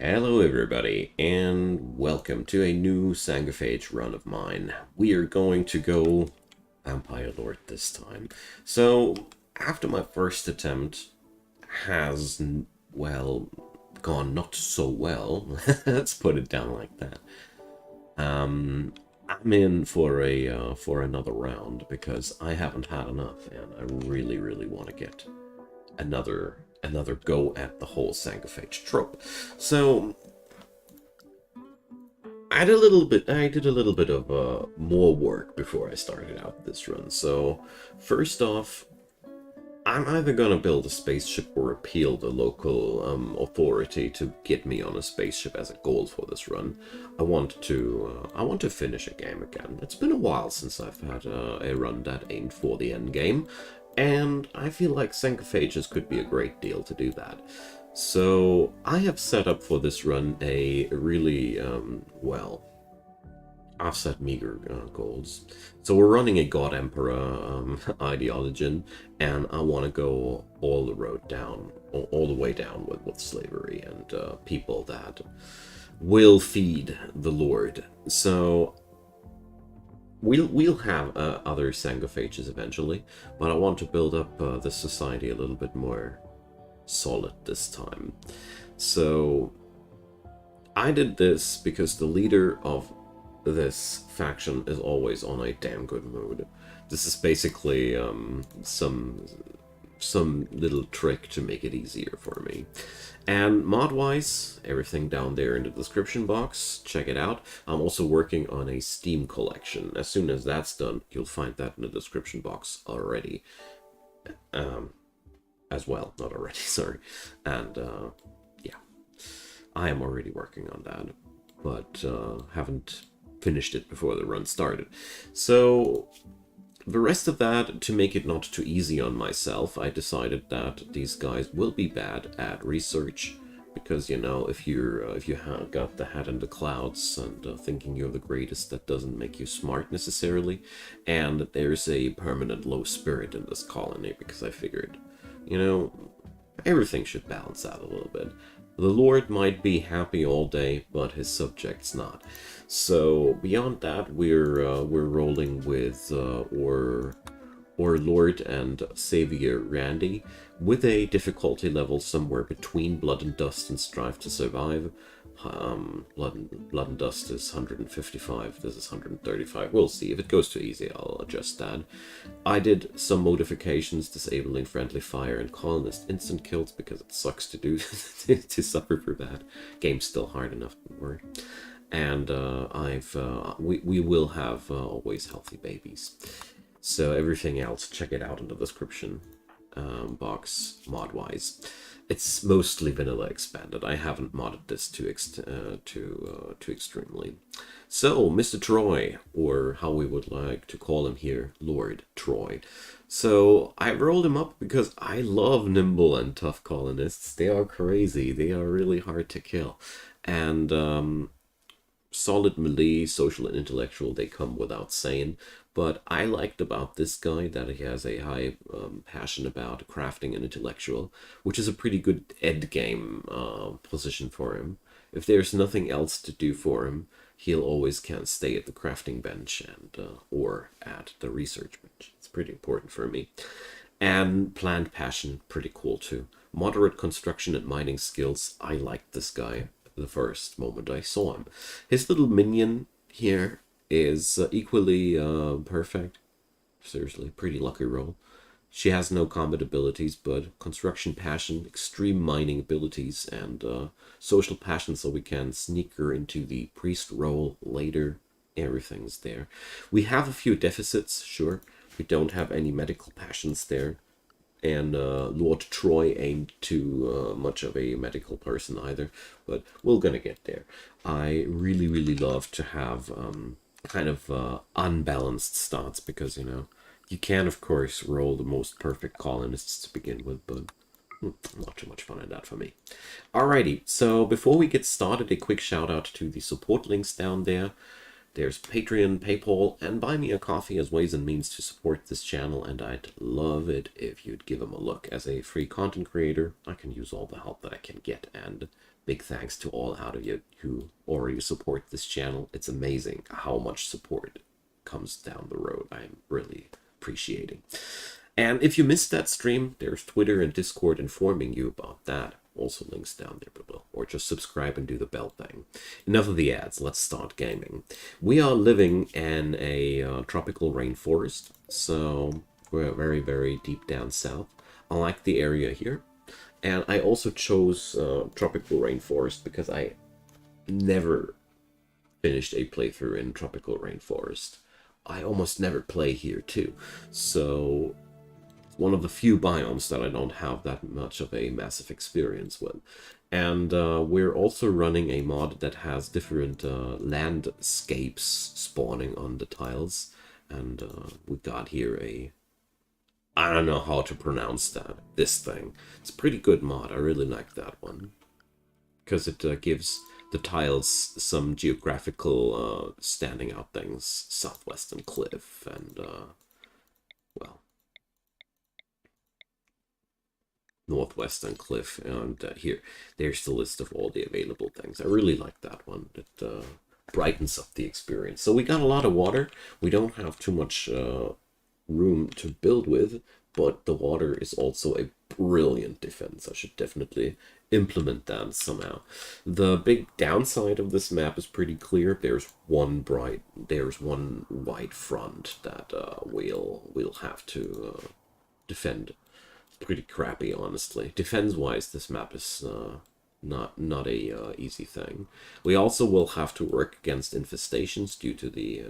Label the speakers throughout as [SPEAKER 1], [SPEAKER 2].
[SPEAKER 1] Hello everybody, and welcome to a new Sanguophage run of mine. We are going to go Vampire Lord this time. So, after my first attempt has, well, gone not so well, let's put it down like that. I'm in for for another round because I haven't had enough, and I really want to get another go at the whole Sanguophage trope. So I did a little bit of more work before I started out this run. So first off, I'm either gonna build a spaceship or appeal the local authority to get me on a spaceship as a goal for this run. I want to finish a game again. It's been a while since I've had a run that aimed for the end game, and I feel like Sancophages could be a great deal to do that. So I have set up for this run a really, well, I've set meager goals. So we're running a God Emperor ideology, and I want to go all the road down, all the way down with slavery and people that will feed the Lord. So we'll have other Sangophages eventually, but I want to build up the society a little bit more solid this time. So I did this because the leader of this faction is always on a damn good mood. This is basically some little trick to make it easier for me. And mod-wise, everything down there in the description box, check it out. I'm also working on a Steam collection. As soon as that's done, you'll find that in the description box already. As well, not already, sorry. And yeah, I am already working on that, but haven't finished it before the run started. So the rest of that, to make it not too easy on myself, I decided that these guys will be bad at research, because, you know, if you got the head in the clouds and thinking you're the greatest, that doesn't make you smart necessarily. And there's a permanent low spirit in this colony, because I figured, you know, everything should balance out a little bit. The Lord might be happy all day, but his subjects not. So beyond that, we're rolling with or Lord and Savior Randy, with a difficulty level somewhere between Blood and Dust and Strive to Survive. Blood and Dust is 155, this is 135. We'll see. If it goes too easy, I'll adjust that. I did some modifications, disabling friendly fire and colonist instant kills, because it sucks to do to suffer for that. Game's still hard enough, don't worry. And we will have always healthy babies. So everything else, check it out in the description box mod-wise. It's mostly vanilla expanded. I haven't modded this too extremely. So, Mr. Troy, or how we would like to call him here, Lord Troy. So, I rolled him up because I love nimble and tough colonists. They are crazy. They are really hard to kill. And solid melee, social and intellectual, they come without saying. But I liked about this guy that he has a high passion about crafting and intellectual, which is a pretty good end game position for him. If there's nothing else to do for him, he'll always can stay at the crafting bench and or at the research bench. It's pretty important for me. And plant passion, pretty cool too. Moderate construction and mining skills. I liked this guy the first moment I saw him. His little minion here is equally perfect. Seriously, pretty lucky roll. She has no combat abilities, but construction passion, extreme mining abilities, and social passion, so we can sneak her into the priest role later. Everything's there. We have a few deficits, sure. We don't have any medical passions there. And Lord Troy ain't too much of a medical person either, but we're gonna get there. I really love to have kind of unbalanced starts, because, you know, you can of course roll the most perfect colonists to begin with, but not too much fun in that for me. Alrighty, so before we get started, a quick shout out to the support links down there. There's Patreon, PayPal, and Buy Me a Coffee as ways and means to support this channel, and I'd love it if you'd give them a look. As a free content creator, I can use all the help that I can get, and big thanks to all of you who already support this channel. It's amazing how much support comes down the road. I'm really appreciating. And if you missed that stream, there's Twitter and Discord informing you about that. Also links down there below. Or just subscribe and do the bell thing. Enough of the ads, let's start gaming. We are living in a tropical rainforest, so we're very, very deep down south. I like the area here. And I also chose tropical rainforest because I never finished a playthrough in tropical rainforest. I almost never play here too, so it's one of the few biomes that I don't have that much of a massive experience with. And we're also running a mod that has different landscapes spawning on the tiles, and we got here a... I don't know how to pronounce this thing. It's a pretty good mod. I really like that one. Because it gives the tiles some geographical standing out things. Southwestern Cliff and, well, Northwestern Cliff. And here, there's the list of all the available things. I really like that one. It brightens up the experience. So we got a lot of water. We don't have too much... room to build with, but the water is also a brilliant defense. I should definitely implement that somehow. The big downside of this map is pretty clear. There's one white front that we'll have to defend. Pretty crappy, honestly. Defense-wise, this map is not a easy thing. We also will have to work against infestations due to the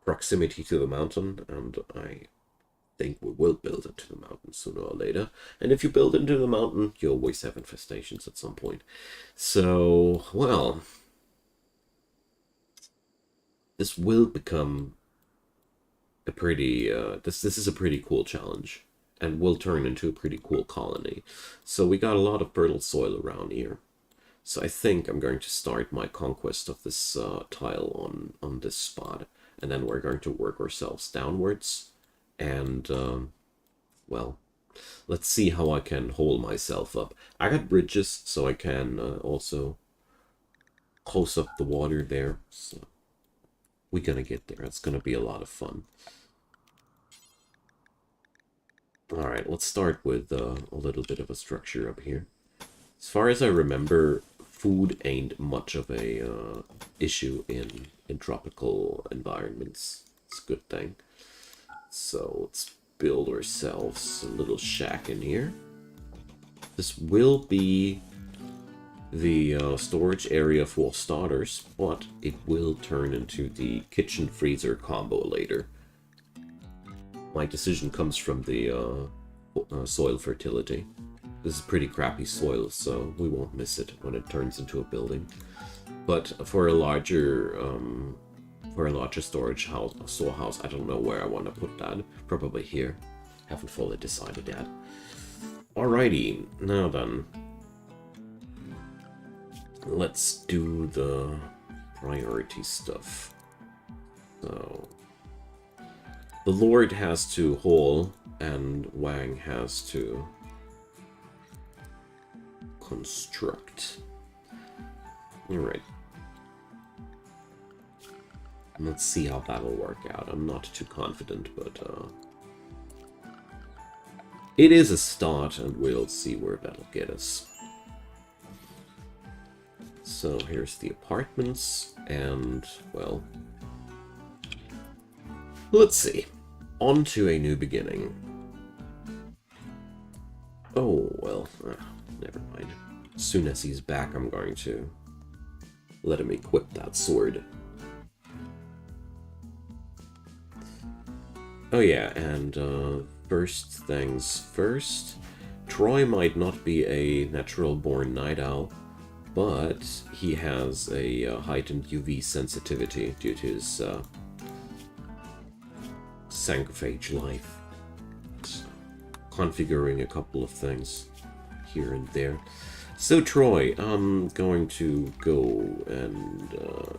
[SPEAKER 1] proximity to the mountain, and I think we will build into the mountain sooner or later. And if you build into the mountain, you always have infestations at some point. So, well, this will become a pretty, this is a pretty cool challenge, and will turn into a pretty cool colony. So we got a lot of fertile soil around here. So I think I'm going to start my conquest of this tile on this spot. And then we're going to work ourselves downwards. And, well, let's see how I can hold myself up. I got bridges, so I can also close up the water there. So we're gonna get there. It's gonna be a lot of fun. Alright, let's start with a little bit of a structure up here. As far as I remember, food ain't much of a issue in tropical environments. It's a good thing. So let's build ourselves a little shack in here. This will be the storage area for starters, but it will turn into the kitchen freezer combo later. My decision comes from the soil fertility. This is pretty crappy soil, so we won't miss it when it turns into a building. But for a larger storage house, a storehouse, I don't know where I want to put that. Probably here. Haven't fully decided yet. Alrighty, now then. Let's do the priority stuff. So, the Lord has to haul, and Wang has to construct. Alright. Let's see how that'll work out. I'm not too confident, but it is a start, and we'll see where that'll get us. So here's the apartments, and, well, let's see. On to a new beginning. Oh, well, never mind. As soon as he's back, I'm going to let him equip that sword. Oh yeah, and first things first, Troy might not be a natural-born night owl, but he has a heightened UV sensitivity due to his Sanguophage life. So, configuring a couple of things here and there. So Troy, I'm going to go and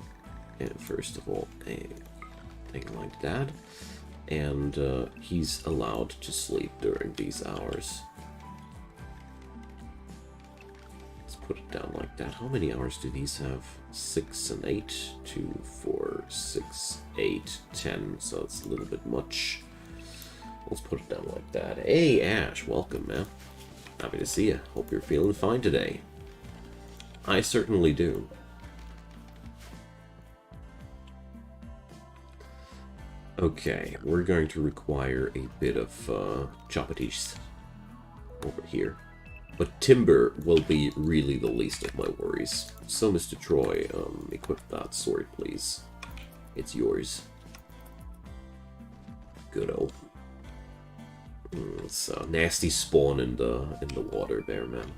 [SPEAKER 1] And first of all, a thing like that. And he's allowed to sleep during these hours. Let's put it down like that. How many hours do these have? 6 and 8. 2, 4, 6, 8, 10. So it's a little bit much. Let's put it down like that. Hey, Ash, welcome, man. Happy to see you. Hope you're feeling fine today. I certainly do. Okay, we're going to require a bit of chapatish over here. But timber will be really the least of my worries. So, Mr. Troy, equip that sword, please. It's yours. Good-o. So, nasty spawn in the water there, man.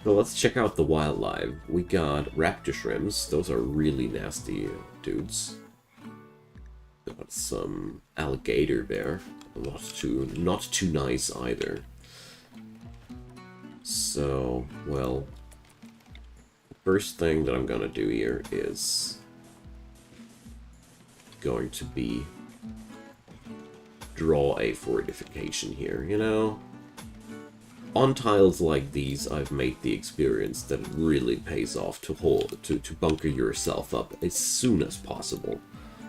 [SPEAKER 1] So let's check out the wildlife. We got raptor shrimps. Those are really nasty dudes. Got some alligator there. Not too nice either. So, well, the first thing that I'm gonna do here is going to be draw a fortification here, you know? On tiles like these, I've made the experience that it really pays off to bunker yourself up as soon as possible.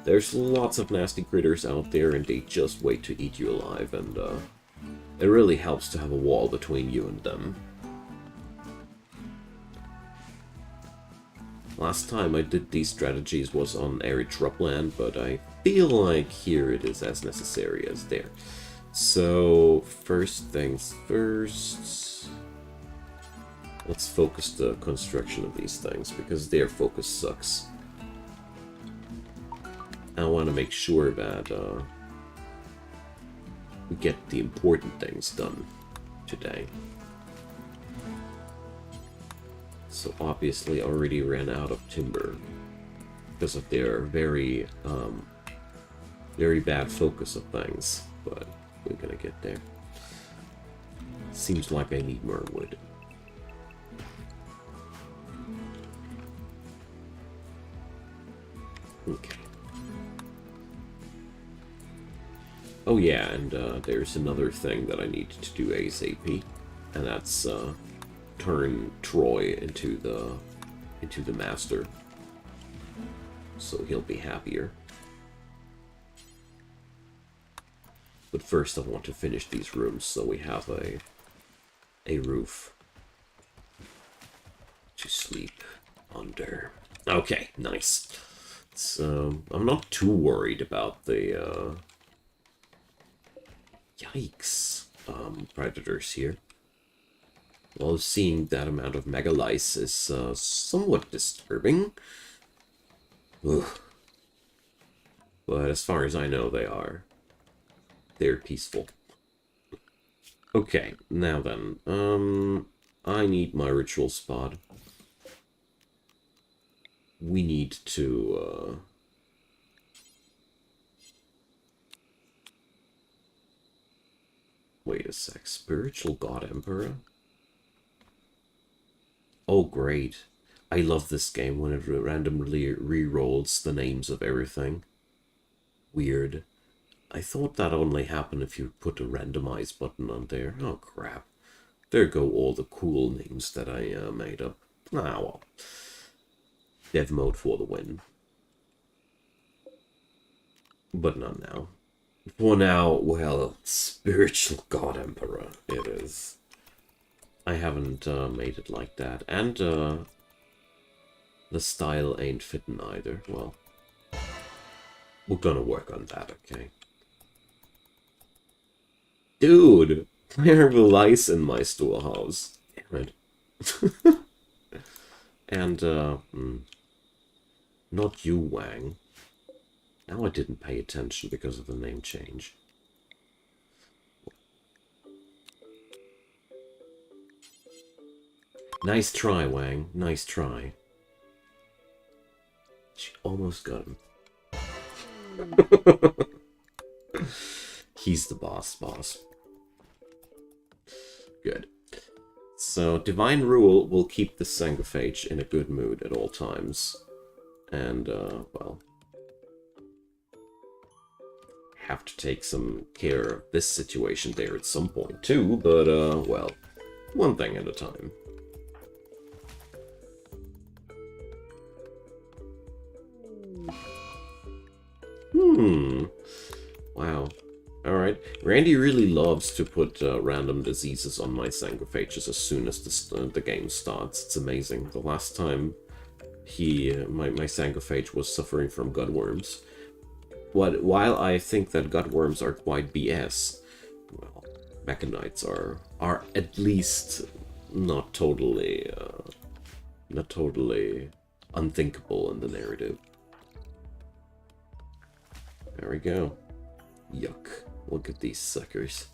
[SPEAKER 1] There's lots of nasty critters out there, and they just wait to eat you alive, and it really helps to have a wall between you and them. Last time I did these strategies was on arid shrubland, but I feel like here it is as necessary as there. So, first things first, let's focus the construction of these things, because their focus sucks. I want to make sure that we get the important things done today. So obviously I already ran out of timber because of their very bad focus of things, but we're gonna get there. Seems like I need more wood. Okay. Oh yeah, and there's another thing that I need to do ASAP, and that's turn Troy into the master, so he'll be happier. But first I want to finish these rooms so we have a roof to sleep under. Okay, nice. So I'm not too worried about the yikes predators here. Well, seeing that amount of megalice is somewhat disturbing. Ugh. But as far as I know, they're peaceful. Okay, now then, I need my ritual spot. We need to, wait a sec, Spiritual God Emperor? Oh, great. I love this game when it randomly re-rolls the names of everything. Weird. I thought that only happened if you put a randomize button on there. Oh, crap. There go all the cool names that I made up. Ah, well. Dev mode for the win. But not now. For now, well, Spiritual God Emperor it is. I haven't made it like that. And the style ain't fitting either. Well, we're gonna work on that, okay? Dude! There are lice in my storehouse. Damn it. And, not you, Wang. Now I didn't pay attention because of the name change. Nice try, Wang. Nice try. She almost got him. He's the boss. Good. So, Divine Rule will keep the Sanguophage in a good mood at all times. And, well, have to take some care of this situation there at some point too, but, well, one thing at a time. Wow. Alright. Randy really loves to put random diseases on my Sanguophages as soon as the game starts. It's amazing. The last time my Sanguophage was suffering from gutworms. While I think that gutworms are quite BS, well, mechanites are at least not totally unthinkable in the narrative. There we go. Yuck. Look at these suckers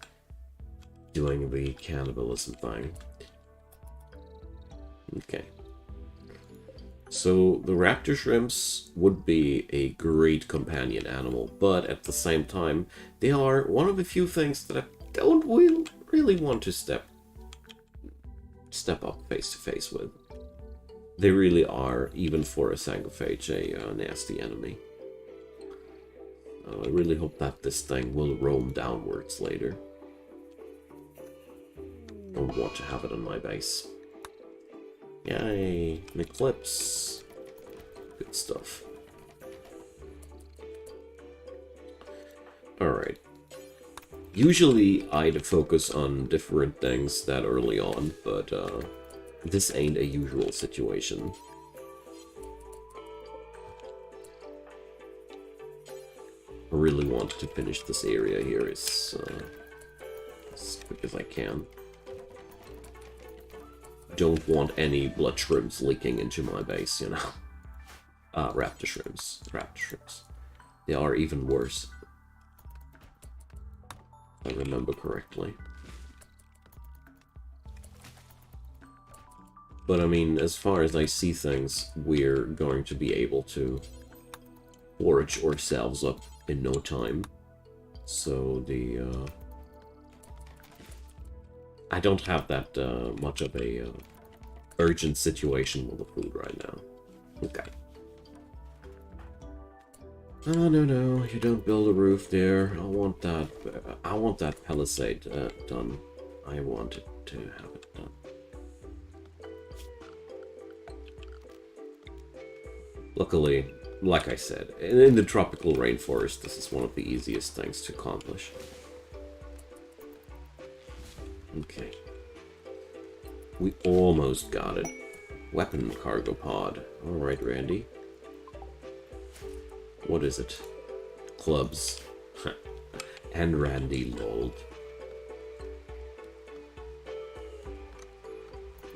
[SPEAKER 1] doing the cannibalism thing. Okay. So the raptor shrimps would be a great companion animal, but at the same time, they are one of the few things that I don't really want to step up face to face with. They really are, even for a Sanguophage, a nasty enemy. I really hope that this thing will roam downwards later. Don't want to have it on my base. Yay, an eclipse. Good stuff. Alright. Usually I'd focus on different things that early on, but this ain't a usual situation. I really want to finish this area here as quick as I can. Don't want any blood shrimps leaking into my base, you know. Raptor shrimps. Raptor shrimps. They are even worse. If I remember correctly. But I mean, as far as I see things, we're going to be able to forage ourselves up in no time. So the I don't have that much of a urgent situation with the food right now. Okay. Oh no, you don't build a roof there. I want that palisade done. I want it to have it done. Luckily, like I said, in the tropical rainforest, this is one of the easiest things to accomplish. Okay. We almost got it. Weapon cargo pod. Alright, Randy. What is it? Clubs. And Randy, lol.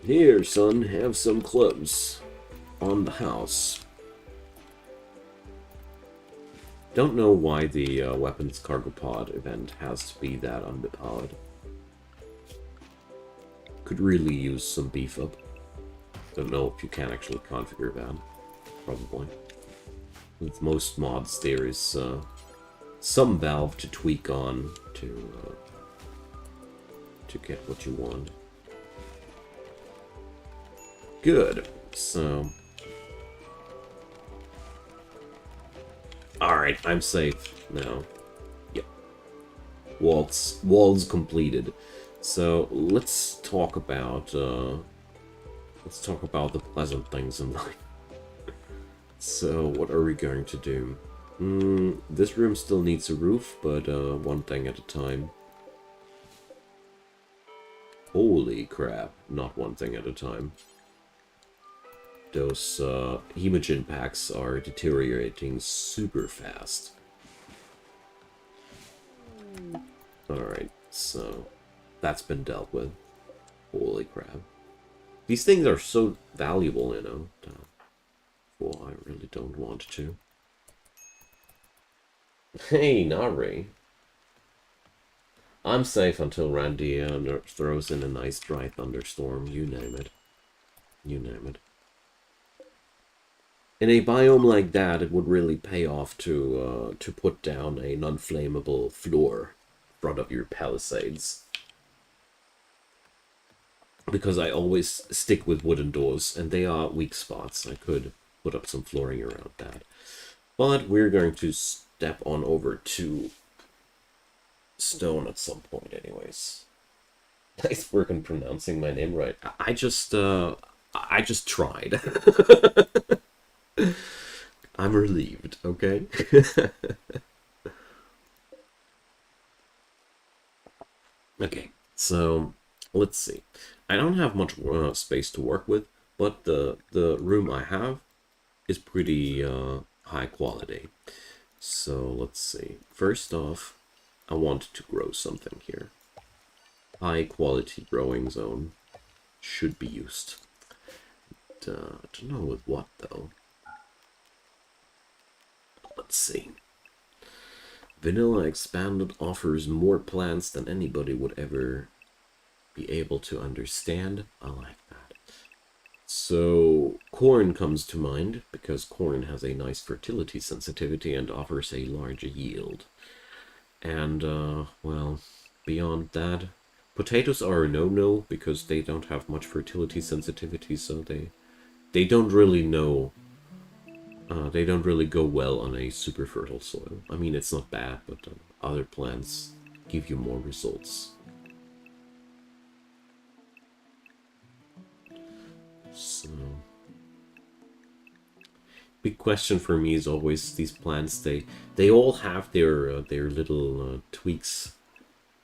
[SPEAKER 1] Here, son, have some clubs. On the house. Don't know why the weapons cargo pod event has to be that underpowered. Could really use some beef up. Don't know if you can actually configure that. Probably. With most mods, there is some valve to tweak on to get what you want. Good. So. Alright, I'm safe now. Yep. Walls completed. So let's talk about the pleasant things in life. So what are we going to do? This room still needs a roof, but one thing at a time. Holy crap, not one thing at a time. Those hemogen packs are deteriorating super fast. Alright, so that's been dealt with. Holy crap. These things are so valuable, you know. Well, I really don't want to. Hey, Nari. I'm safe until Randy throws in a nice dry thunderstorm. You name it. You name it. In a biome like that, it would really pay off to put down a non-flammable floor in front of your palisades. Because I always stick with wooden doors, and they are weak spots. I could put up some flooring around that. But we're going to step on over to stone at some point anyways. Nice work on pronouncing my name right. I just tried. I'm relieved, okay? Okay, so let's see. I don't have much space to work with, but the room I have is pretty high quality. So let's see. First off, I want to grow something here. High quality growing zone should be used. I don't know with what though. Let's see. Vanilla Expanded offers more plants than anybody would ever be able to understand. I like that. So corn comes to mind because corn has a nice fertility sensitivity and offers a larger yield. And well, beyond that, potatoes are a no-no because they don't have much fertility sensitivity, so they don't really know. They don't really go well on a super fertile soil. I mean, it's not bad, but other plants give you more results. So, big question for me is always these plants. They all have their little tweaks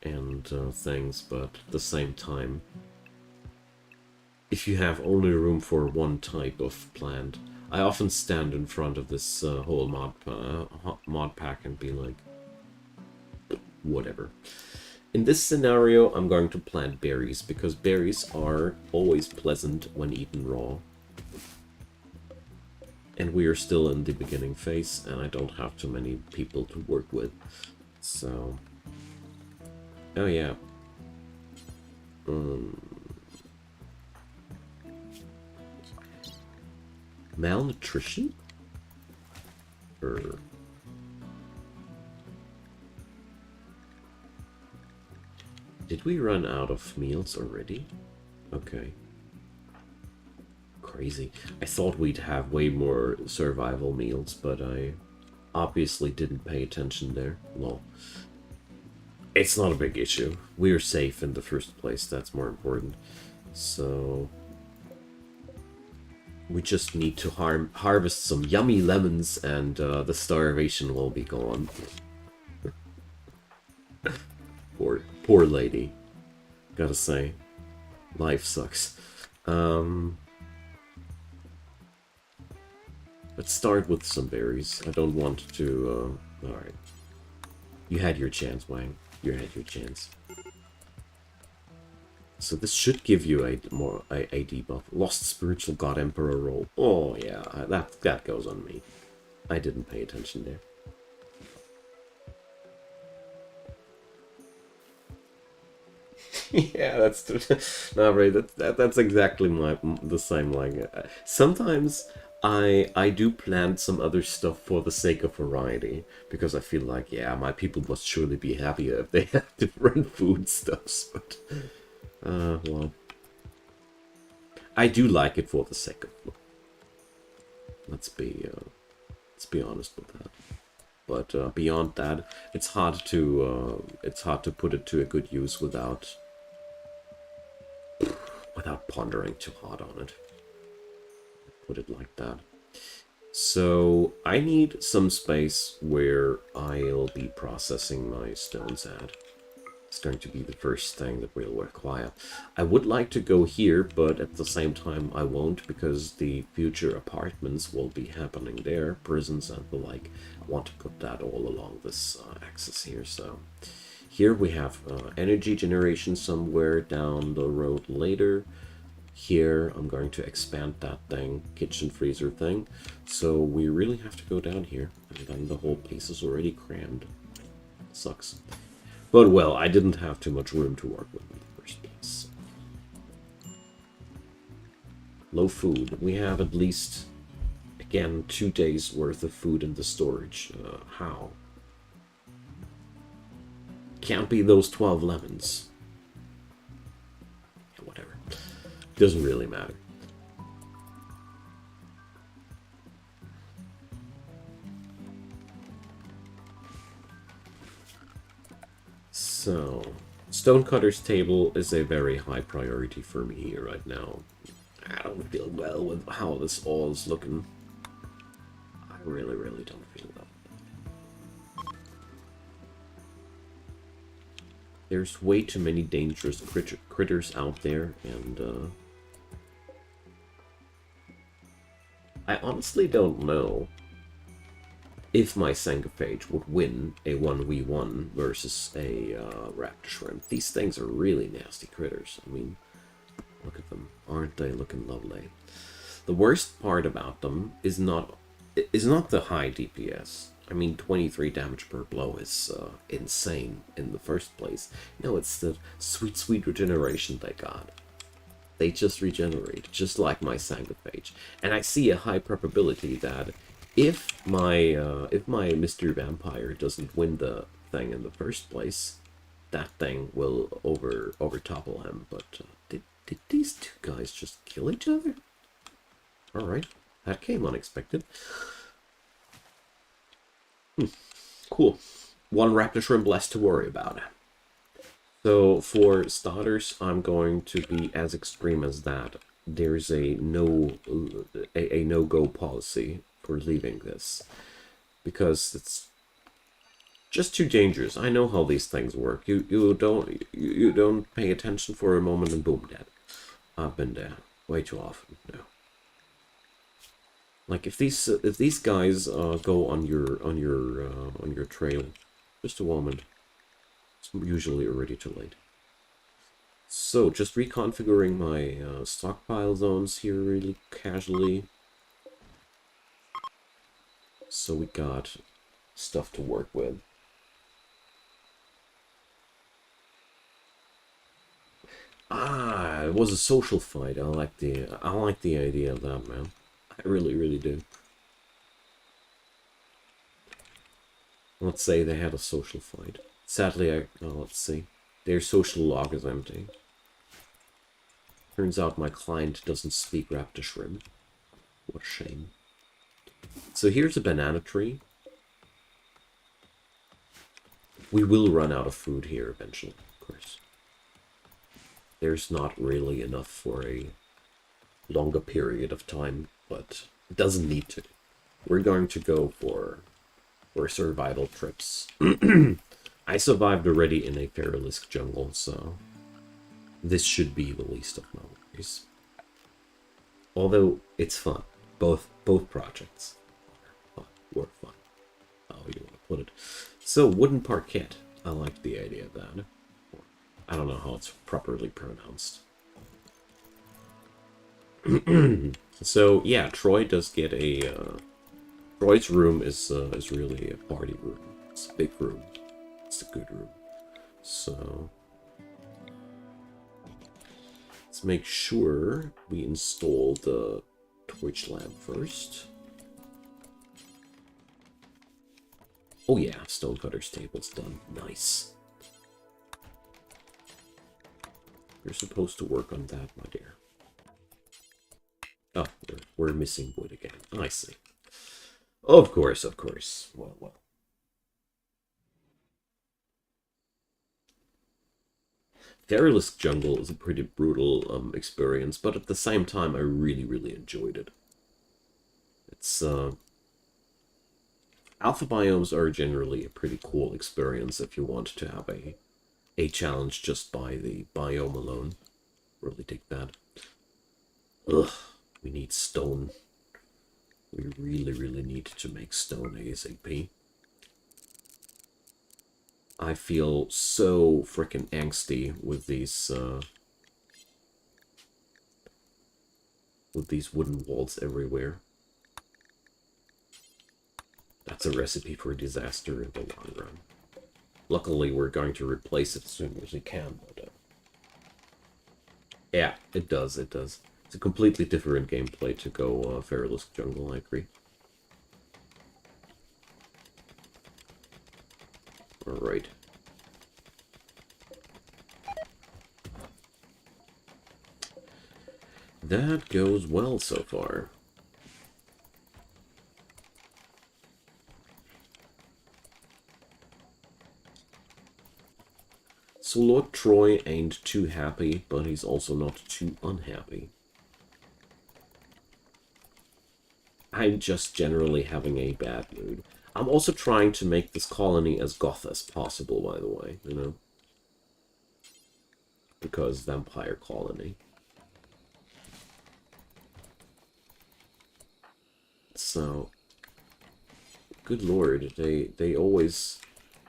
[SPEAKER 1] and things, but at the same time, if you have only room for one type of plant, I often stand in front of this whole mod pack and be like, whatever. In this scenario, I'm going to plant berries, because berries are always pleasant when eaten raw. And we are still in the beginning phase, and I don't have too many people to work with. So... oh yeah. Malnutrition? Or... did we run out of meals already? Okay. Crazy. I thought we'd have way more survival meals, but I obviously didn't pay attention there. Lol. It's not a big issue. We're safe in the first place, that's more important. So... we just need to harvest some yummy lemons and the starvation will be gone. Poor lady. Gotta say. Life sucks. Let's start with some berries. I don't want to... alright. You had your chance, Wang. You had your chance. So this should give you a debuff. Lost Spiritual God Emperor roll. Oh yeah, that goes on me. I didn't pay attention there. Yeah, that's no, right. That's exactly the same. Like sometimes I do plant some other stuff for the sake of variety, because I feel like, yeah, my people must surely be happier if they have different foodstuffs. But well, I do like it for the sake of fun. Let's be honest with that. But beyond that, it's hard to put it to a good use without pondering too hard on it. Put it like that. So I need some space where I'll be processing my stones at. It's going to be the first thing that we'll require. I would like to go here, but at the same time I won't, because the future apartments will be happening there, prisons and the like. I want to put that all along this axis here. So here we have energy generation somewhere down the road later. Here I'm going to expand that thing, kitchen freezer thing. So we really have to go down here, and then the whole place is already crammed. Sucks. But, well, I didn't have too much room to work with in the first place. Low food. We have at least, again, 2 days worth of food in the storage. How? Can't be those 12 lemons. Yeah, whatever. Doesn't really matter. So, Stonecutter's table is a very high priority for me right now. I don't feel well with how this all is looking. I really, really don't feel well. There's way too many dangerous critters out there, and I honestly don't know if my Sanguophage would win a 1v1 versus a raptor shrimp. These things are really nasty critters. I mean, look at them. Aren't they looking lovely? The worst part about them is not the high DPS. I mean, 23 damage per blow is insane in the first place. No, it's the sweet, sweet regeneration they got. They just regenerate, just like my Sanguophage. And I see a high probability that if my Mr. Vampire doesn't win the thing in the first place, that thing will overtopple him. But did these two guys just kill each other? All right, that came unexpected. Cool. One raptor shrimp less to worry about. So for starters, I'm going to be as extreme as that. There's a no-go policy for leaving this, because it's just too dangerous. I know how these things work. You don't pay attention for a moment and boom, dead. I've been there way too often. No. Like if these guys go on your trail, just a moment. It's usually already too late. So just reconfiguring my stockpile zones here really casually. So we got stuff to work with. Ah, it was a social fight. I like the idea of that, man. I really, really do. Let's say they had a social fight. Sadly, let's see. Their social log is empty. Turns out my client doesn't speak raptor shrimp. What a shame. So here's a banana tree. We will run out of food here eventually, of course. There's not really enough for a longer period of time, but it doesn't need to. We're going to go for survival trips. I survived already in a Feralisk jungle, so this should be the least of my worries. Although it's fun. Both projects were fun. How you want to put it. So, wooden parquet. I like the idea of that. I don't know how it's properly pronounced. So, yeah, Troy does get a... Troy's room is really a party room. It's a big room. It's a good room. So... let's make sure we install the torch lamp first. Oh yeah, Stonecutter's table's done. Nice. You're supposed to work on that, my dear. Oh, we're missing wood again. I see. Of course, of course. Well. Feralisk Jungle is a pretty brutal experience, but at the same time, I really, really enjoyed it. It's, Alpha biomes are generally a pretty cool experience if you want to have a challenge just by the biome alone. Really dig that. Ugh, we need stone. We really, really need to make stone ASAP. I feel so freaking angsty with these wooden walls everywhere. That's a recipe for disaster in the long run. Luckily, we're going to replace it as soon as we can, but yeah, it does. It's a completely different gameplay to go Feralisk Jungle, I agree. Alright. That goes well so far. So Lord Troy ain't too happy, but he's also not too unhappy. I'm just generally having a bad mood. I'm also trying to make this colony as goth as possible, by the way, you know? Because vampire colony. So, good lord, they always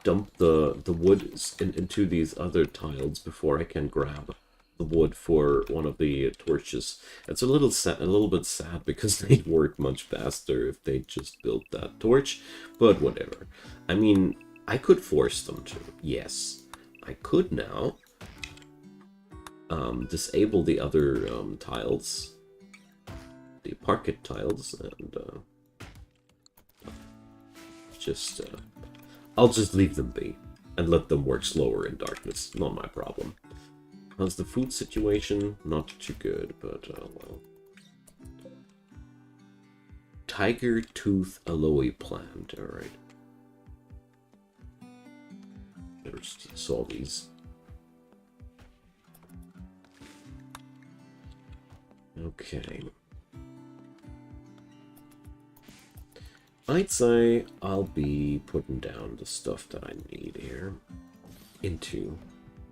[SPEAKER 1] dump the wood into these other tiles before I can grab the wood for one of the torches. It's a little bit sad because they'd work much faster if they just built that torch, but whatever. I mean, I could force them to. Yes, I could now disable the other tiles, the parquet tiles, and I'll just leave them be and let them work slower in darkness. Not my problem. How's the food situation? Not too good, but well. Tiger tooth aloe plant. All right. Never saw these. Okay. I'd say I'll be putting down the stuff that I need here into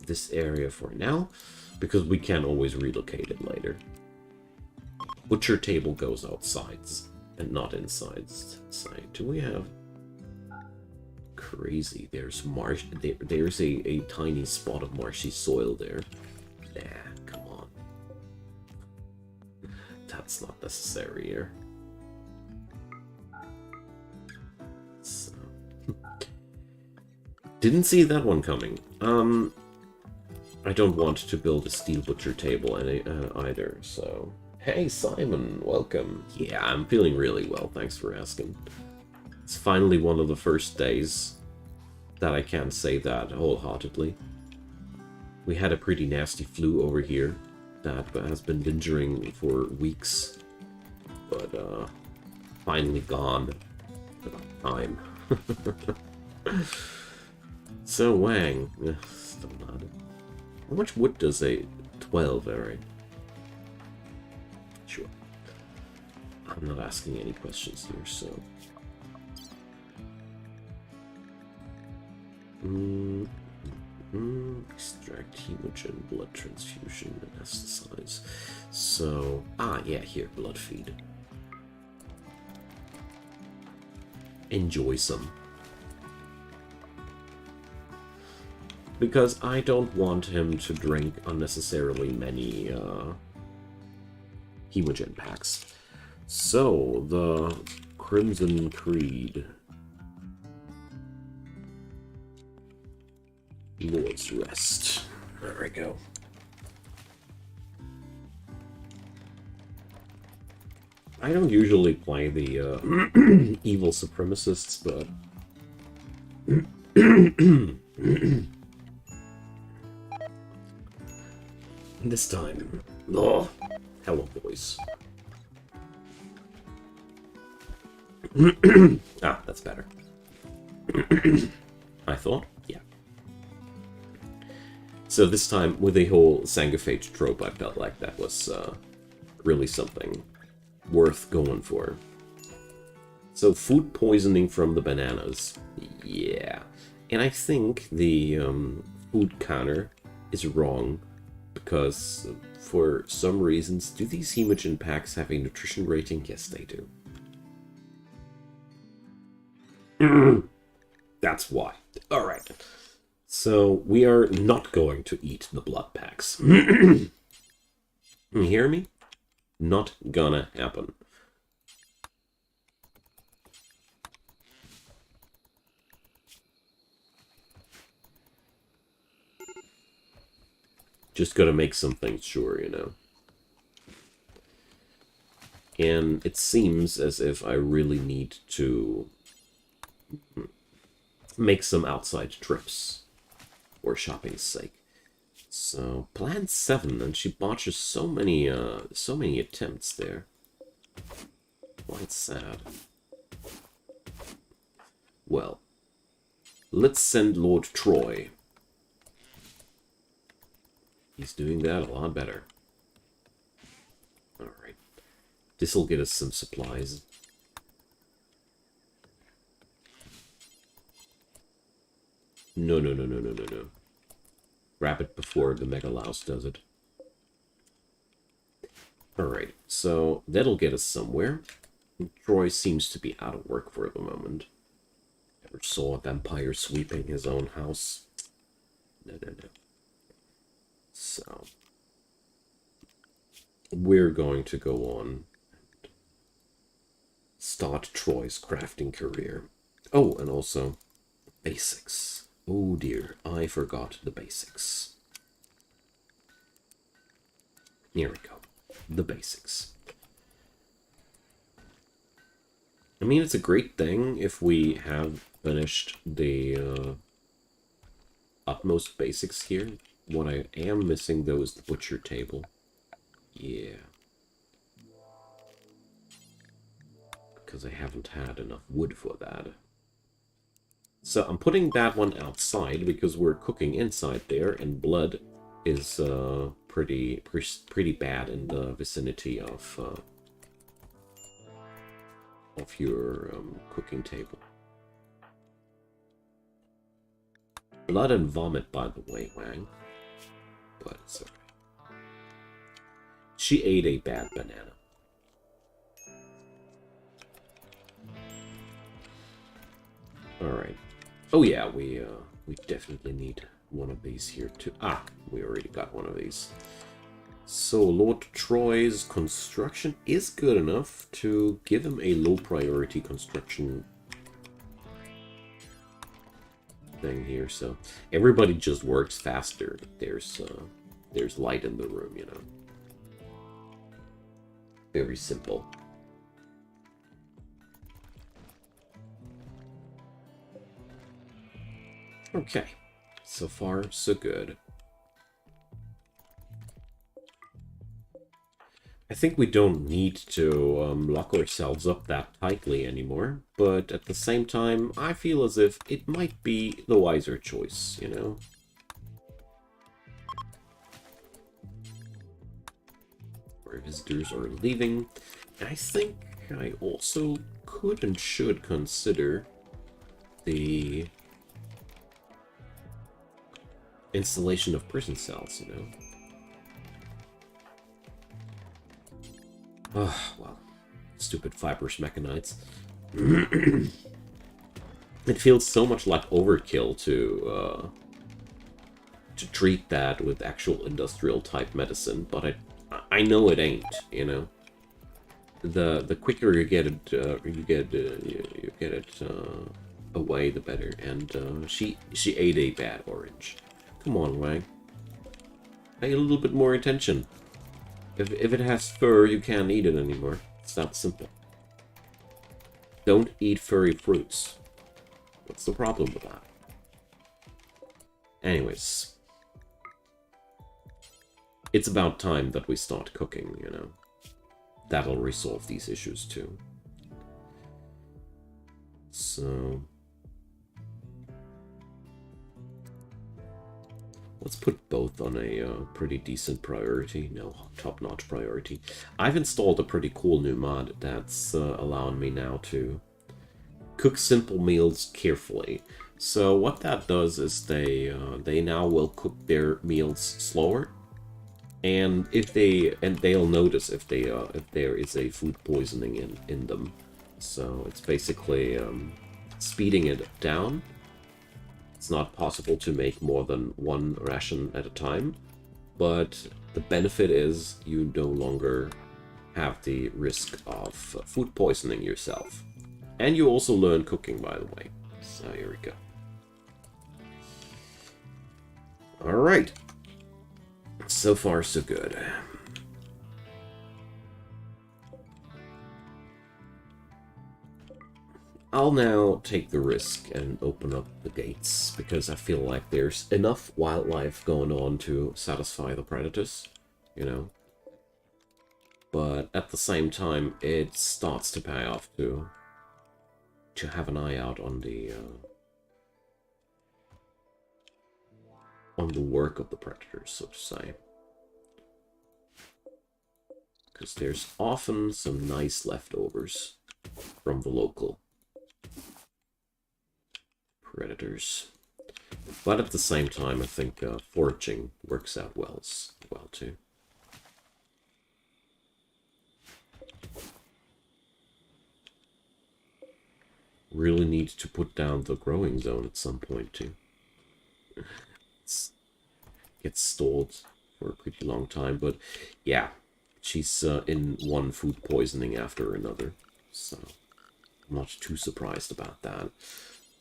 [SPEAKER 1] this area for now, because we can always relocate it later. Butcher table goes outside and not inside. Do we have... Crazy, there's marsh. There's a tiny spot of marshy soil there. Nah, come on. That's not necessary here. So. Didn't see that one coming. I don't want to build a steel butcher table either, so... Hey Simon, welcome. Yeah, I'm feeling really well, thanks for asking. It's finally one of the first days that I can say that wholeheartedly. We had a pretty nasty flu over here that has been lingering for weeks, but finally gone. About time. So Wang, still not. How much wood does a 12? Alright. Sure. I'm not asking any questions here, so. Extract hemogen, blood transfusion, anestheticize. So, yeah, here, blood feed. Enjoy some. Because I don't want him to drink unnecessarily many hemogen packs. So, the Crimson Creed. Lord's Rest. There we go. I don't usually play the evil supremacists, but this time, oh, hello, boys. Ah, that's better. I thought, yeah. So this time, with the whole Sanguophage trope, I felt like that was really something worth going for. So food poisoning from the bananas. Yeah. And I think the food counter is wrong, because for some reasons, do these hemogen packs have a nutrition rating? Yes, they do. That's why. Alright. So, we are not going to eat the blood packs. You hear me? Not gonna happen. Just gotta make some things sure, you know. And it seems as if I really need to make some outside trips for shopping's sake. So, plan 7, and she botches so many attempts there. Quite sad. Well, let's send Lord Troy He's doing that a lot better. Alright. This'll get us some supplies. No, no, no, no, no, no, no. Grab it before the Mega Louse does it. Alright, so that'll get us somewhere. Troy seems to be out of work for the moment. Never saw a vampire sweeping his own house. No, no, no. So, we're going to go on and start Troy's crafting career. Oh, and also basics. Oh dear, I forgot the basics. Here we go. The basics. I mean, it's a great thing if we have finished the utmost basics here. What I am missing, though, is the butcher table. Yeah. Because I haven't had enough wood for that. So I'm putting that one outside because we're cooking inside there, and blood is pretty bad in the vicinity of your cooking table. Blood and vomit, by the way, Wang. But it's okay. She ate a bad banana. Alright. Oh yeah, we definitely need one of these here too. Ah, we already got one of these. So Lord Troy's construction is good enough to give him a low priority construction thing here. So everybody just works faster. There's light in the room, you know. Very simple. Okay, so far so good. I think we don't need to lock ourselves up that tightly anymore, but at the same time, I feel as if it might be the wiser choice, you know? Our visitors are leaving. I think I also could and should consider the installation of prison cells, you know? Oh, well, stupid fibrous mechanites. It feels so much like overkill to treat that with actual industrial type medicine, but I know it ain't, you know. The quicker you get it away, the better. And she ate a bad orange. Come on, Wang. Pay a little bit more attention. If it has fur, you can't eat it anymore. It's that simple. Don't eat furry fruits. What's the problem with that? Anyways. It's about time that we start cooking, you know. That'll resolve these issues too. So... let's put both on a pretty decent priority. No, top-notch priority. I've installed a pretty cool new mod that's allowing me now to cook simple meals carefully. So what that does is they now will cook their meals slower, and they'll notice if there is a food poisoning in them. So it's basically speeding it down. It's not possible to make more than one ration at a time, but the benefit is you no longer have the risk of food poisoning yourself. And you also learn cooking, by the way. So here we go. Alright. So far, so good. I'll now take the risk and open up the gates, because I feel like there's enough wildlife going on to satisfy the predators, you know. But at the same time, it starts to pay off to have an eye out on the work of the predators, so to say. because there's often some nice leftovers from the local predators. But at the same time, I think foraging works out well too. Really need to put down the growing zone at some point too. It gets stalled for a pretty long time, but yeah, she's in one food poisoning after another, so I'm not too surprised about that.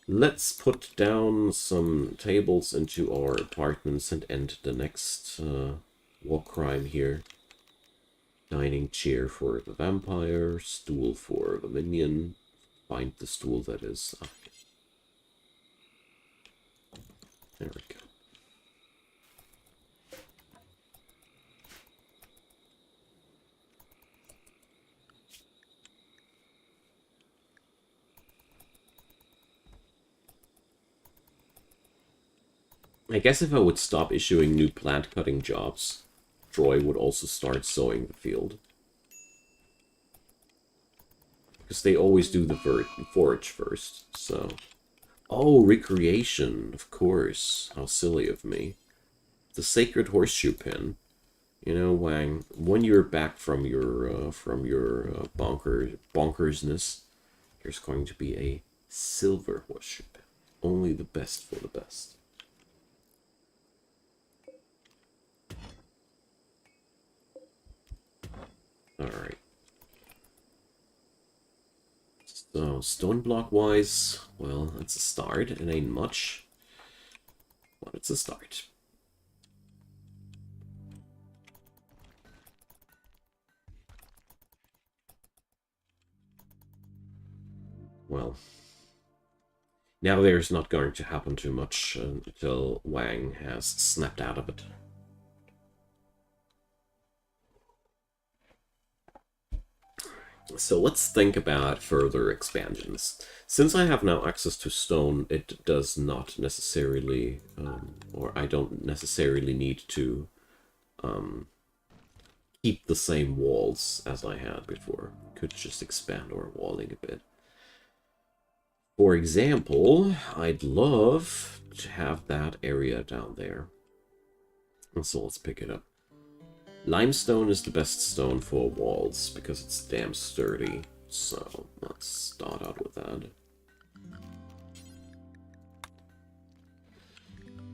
[SPEAKER 1] Let's put down some tables into our apartments and end the next war crime here. Dining chair for the vampire, stool for the minion. Find the stool that is up. There we go. I guess if I would stop issuing new plant cutting jobs, Troy would also start sowing the field. Because they always do the forage first, so... Oh, recreation, of course. How silly of me. The sacred horseshoe pin. You know, Wang, when you're back from your bonkersness, there's going to be a silver horseshoe pin. Only the best for the best. Alright. So, stone block wise, well, that's a start. It ain't much, but it's a start. Well, now there's not going to happen too much until Wang has snapped out of it. So let's think about further expansions. Since I have now access to stone, it does not necessarily, or I don't necessarily need to keep the same walls as I had before. Could just expand our walling a bit. For example, I'd love to have that area down there. So let's pick it up. Limestone is the best stone for walls because it's damn sturdy. So let's start out with that.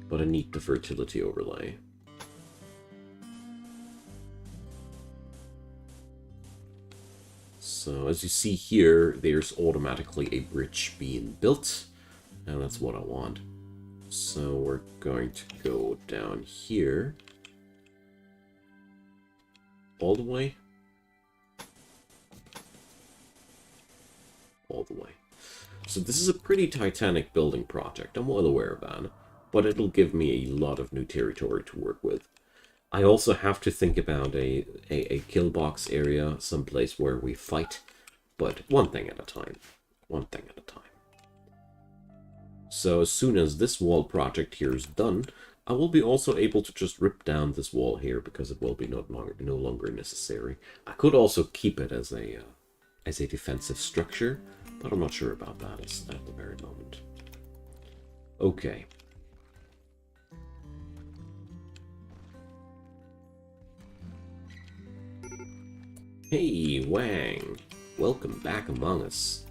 [SPEAKER 1] But I need the fertility overlay. So as you see here, there's automatically a bridge being built, and that's what I want. So we're going to go down here. All the way? All the way. So this is a pretty titanic building project, I'm well aware of that, but it'll give me a lot of new territory to work with. I also have to think about a kill box area, someplace where we fight, but one thing at a time. One thing at a time. So as soon as this wall project here is done, I will be also able to just rip down this wall here because it will be no longer necessary. I could also keep it as a defensive structure, but I'm not sure about that at the very moment. Okay. Hey, Wang. Welcome back among us.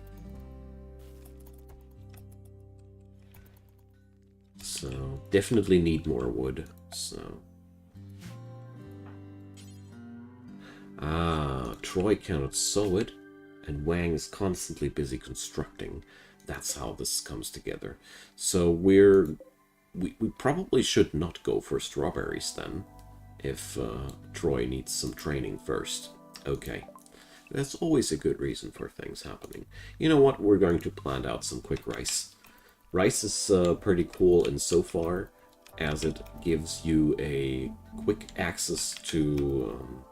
[SPEAKER 1] So, definitely need more wood, so... Ah, Troy cannot sew it, and Wang is constantly busy constructing. That's how this comes together. So we probably should not go for strawberries then, if Troy needs some training first. Okay, that's always a good reason for things happening. You know what, we're going to plant out some quick rice. Rice is pretty cool insofar as it gives you a quick access to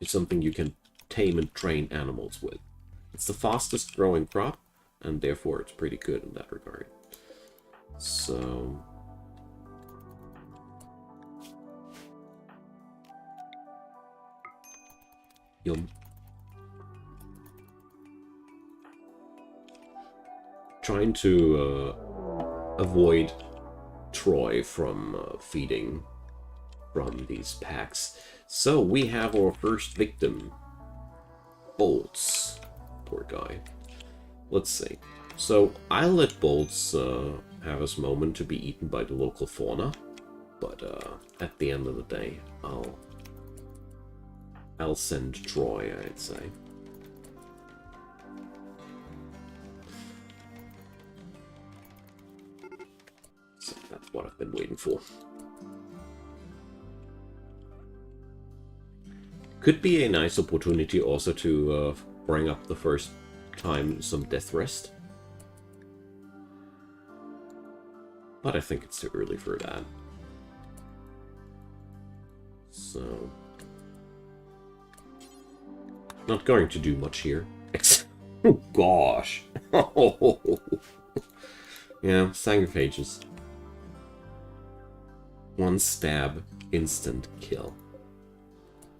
[SPEAKER 1] something you can tame and train animals with. It's the fastest growing crop, and therefore it's pretty good in that regard. So... Yum. Trying to avoid Troy from feeding from these packs. So we have our first victim. Bolts. Poor guy. Let's see. So I'll let Bolts have his moment to be eaten by the local fauna. But at the end of the day, I'll send Troy, I'd say. So that's what I've been waiting for. Could be a nice opportunity also to bring up the first time some death rest. But I think it's too early for that. So... not going to do much here. Oh gosh! Yeah, Sanguophages. One stab, instant kill.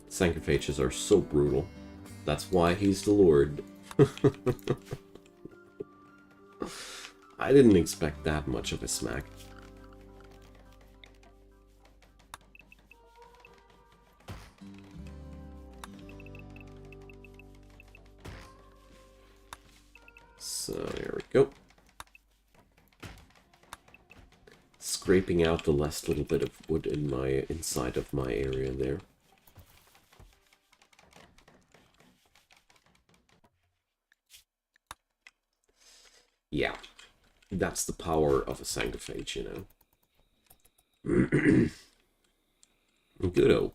[SPEAKER 1] Sanguophages are so brutal. That's why he's the Lord. I didn't expect that much of a smack. So there we go. Scraping out the last little bit of wood in my inside of my area there. Yeah, that's the power of a Sanguophage, you know. Good-o.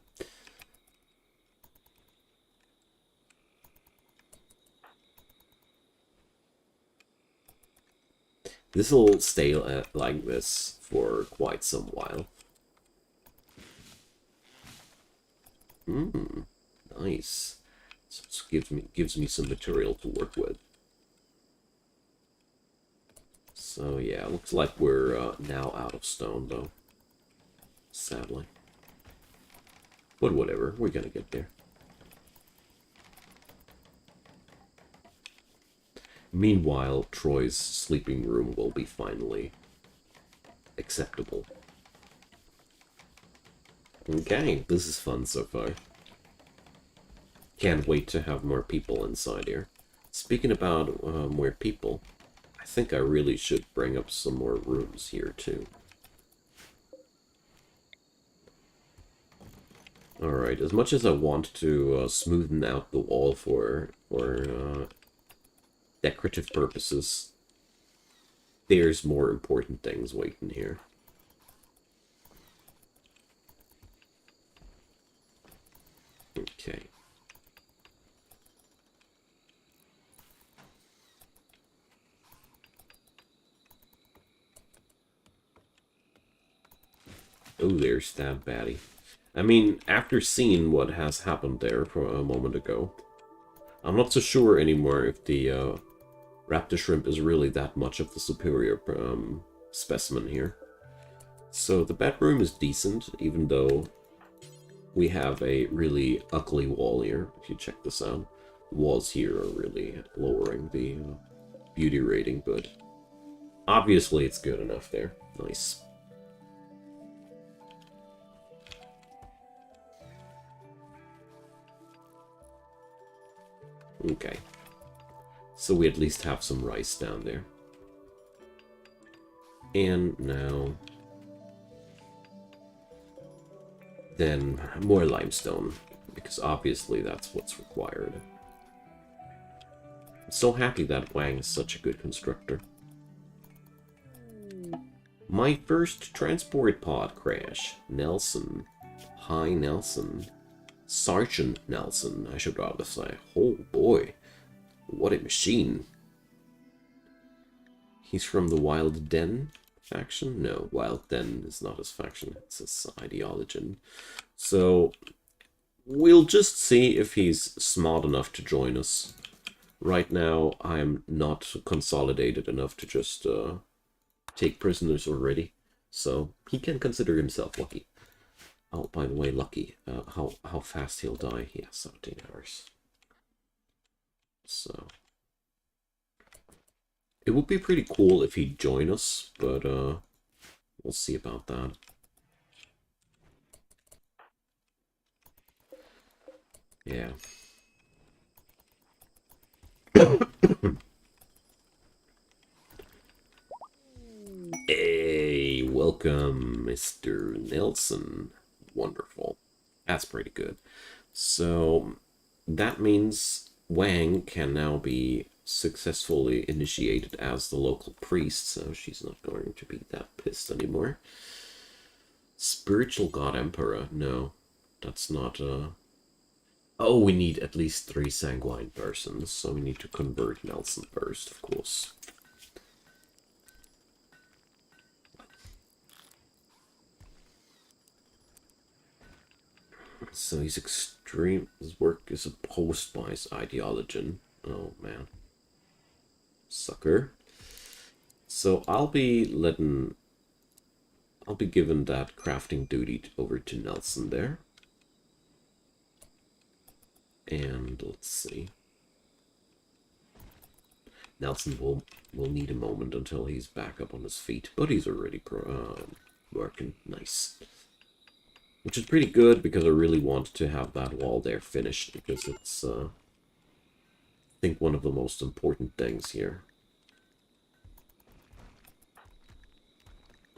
[SPEAKER 1] This'll stay like this for quite some while. Nice. So it gives me some material to work with. So yeah, looks like we're now out of stone though. Sadly. But whatever, we're gonna get there. Meanwhile, Troy's sleeping room will be finally acceptable. Okay, this is fun so far. Can't wait to have more people inside here. Speaking about more people, I think I really should bring up some more rooms here too. Alright, as much as I want to smoothen out the wall for decorative purposes, there's more important things waiting here. Okay. Oh, there's that baddie. I mean, after seeing what has happened there for a moment ago, I'm not so sure anymore if the raptor shrimp is really that much of the superior specimen here. So the bedroom is decent, even though we have a really ugly wall here. If you check this out, the walls here are really lowering the beauty rating, but obviously it's good enough there. Nice. Okay. So we at least have some rice down there. And now... then more limestone, because obviously that's what's required. I'm so happy that Wang is such a good constructor. My first transport pod crash. Nelson. Hi, Nelson. Sergeant Nelson, I should rather say. Oh boy, what a machine. He's from the Wild Den faction? No, Wild Den is not his faction, it's his ideology. So, we'll just see if he's smart enough to join us. Right now, I'm not consolidated enough to just take prisoners already. So, he can consider himself lucky. Oh, by the way, lucky. How fast he'll die? Yeah, 17 hours. It would be pretty cool if he'd join us, but we'll see about that. Yeah. Hey, welcome, Mr. Nelson. Wonderful. That's pretty good. So, that means Wang can now be successfully initiated as the local priest, so she's not going to be that pissed anymore. Spiritual God Emperor. No, that's not... Oh, we need at least 3 sanguine persons, so we need to convert Nelson first, of course. So he's extreme. His work is opposed by his ideology. Oh man, sucker. So I'll be given that crafting duty over to Nelson there. And let's see. Nelson will need a moment until he's back up on his feet, but he's already working nice. Which is pretty good, because I really want to have that wall there finished, because it's, I think, one of the most important things here.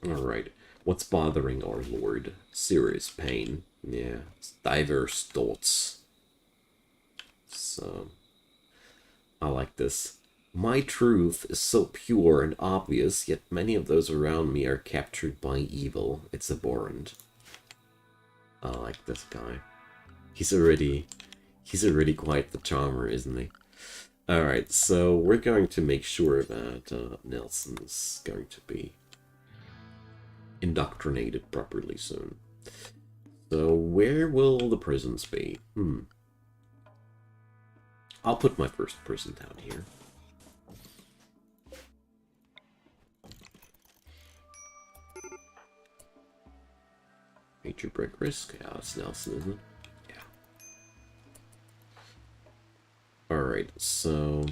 [SPEAKER 1] Alright, what's bothering our lord? Serious pain. Yeah, it's diverse thoughts. So, I like this. My truth is so pure and obvious, yet many of those around me are captured by evil. It's abhorrent. I like this guy. He's already quite the charmer, isn't he? Alright, so we're going to make sure that Nelson's going to be indoctrinated properly soon. So where will the prisons be? I'll put my first prison down here. Major break risk? Yeah, that's Nelson, isn't it? Yeah. Alright, so...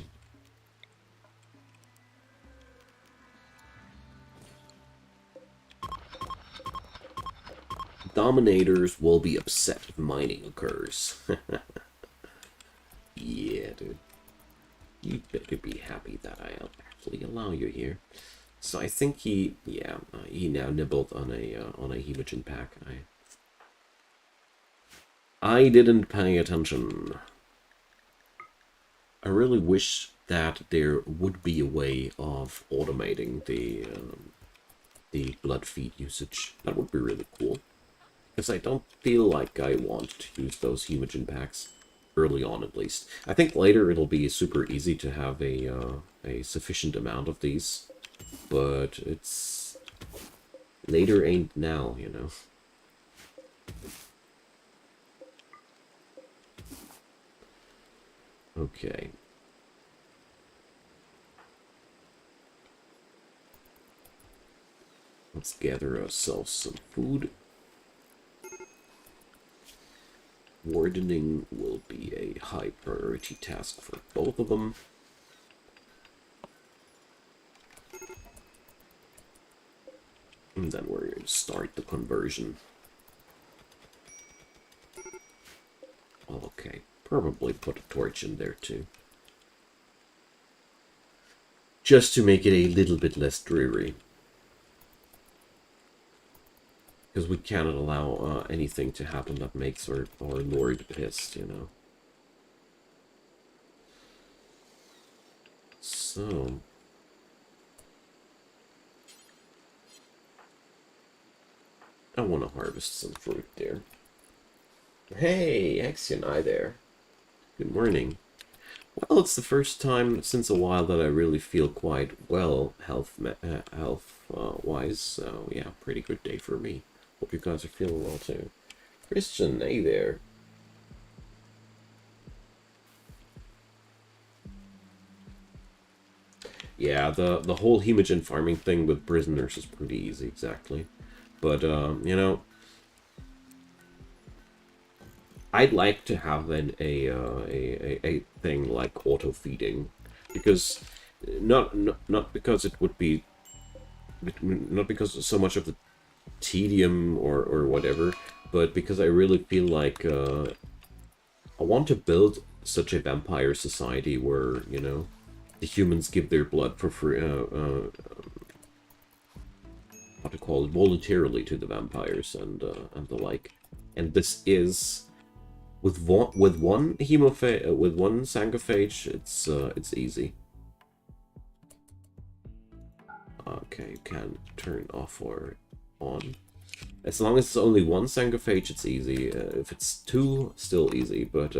[SPEAKER 1] Dominators will be upset if mining occurs. Yeah, dude. You better be happy that I actually allow you here. So I think he now nibbled on a hemogen pack. I didn't pay attention. I really wish that there would be a way of automating the blood feed usage. That would be really cool. Because I don't feel like I want to use those hemogen packs early on, at least. I think later it'll be super easy to have a sufficient amount of these, but it's later ain't now, you know. Okay. Let's gather ourselves some food. Wardening will be a high priority task for both of them. And then we're going to start the conversion. Okay, probably put a torch in there too. Just to make it a little bit less dreary. Because we cannot allow anything to happen that makes our lord pissed, you know. So... I want to harvest some fruit there. Hey, Axion, hi there. Good morning. Well, it's the first time since a while that I really feel quite well health-wise, so yeah, pretty good day for me. Hope you guys are feeling well too. Christian, hey there. Yeah, the whole hemogen farming thing with prisoners is pretty easy, exactly. But, you know, I'd like to have a thing like auto-feeding, because Not because it would be, not because so much of the tedium or whatever, but because I really feel like I want to build such a vampire society where, you know, the humans give their blood for free, how to call it, voluntarily to the vampires and the like. And this is with one hemophage, with one sanguophage, it's easy. Okay, you can turn off or on. As long as it's only one sanguophage, it's easy. If it's two, still easy. But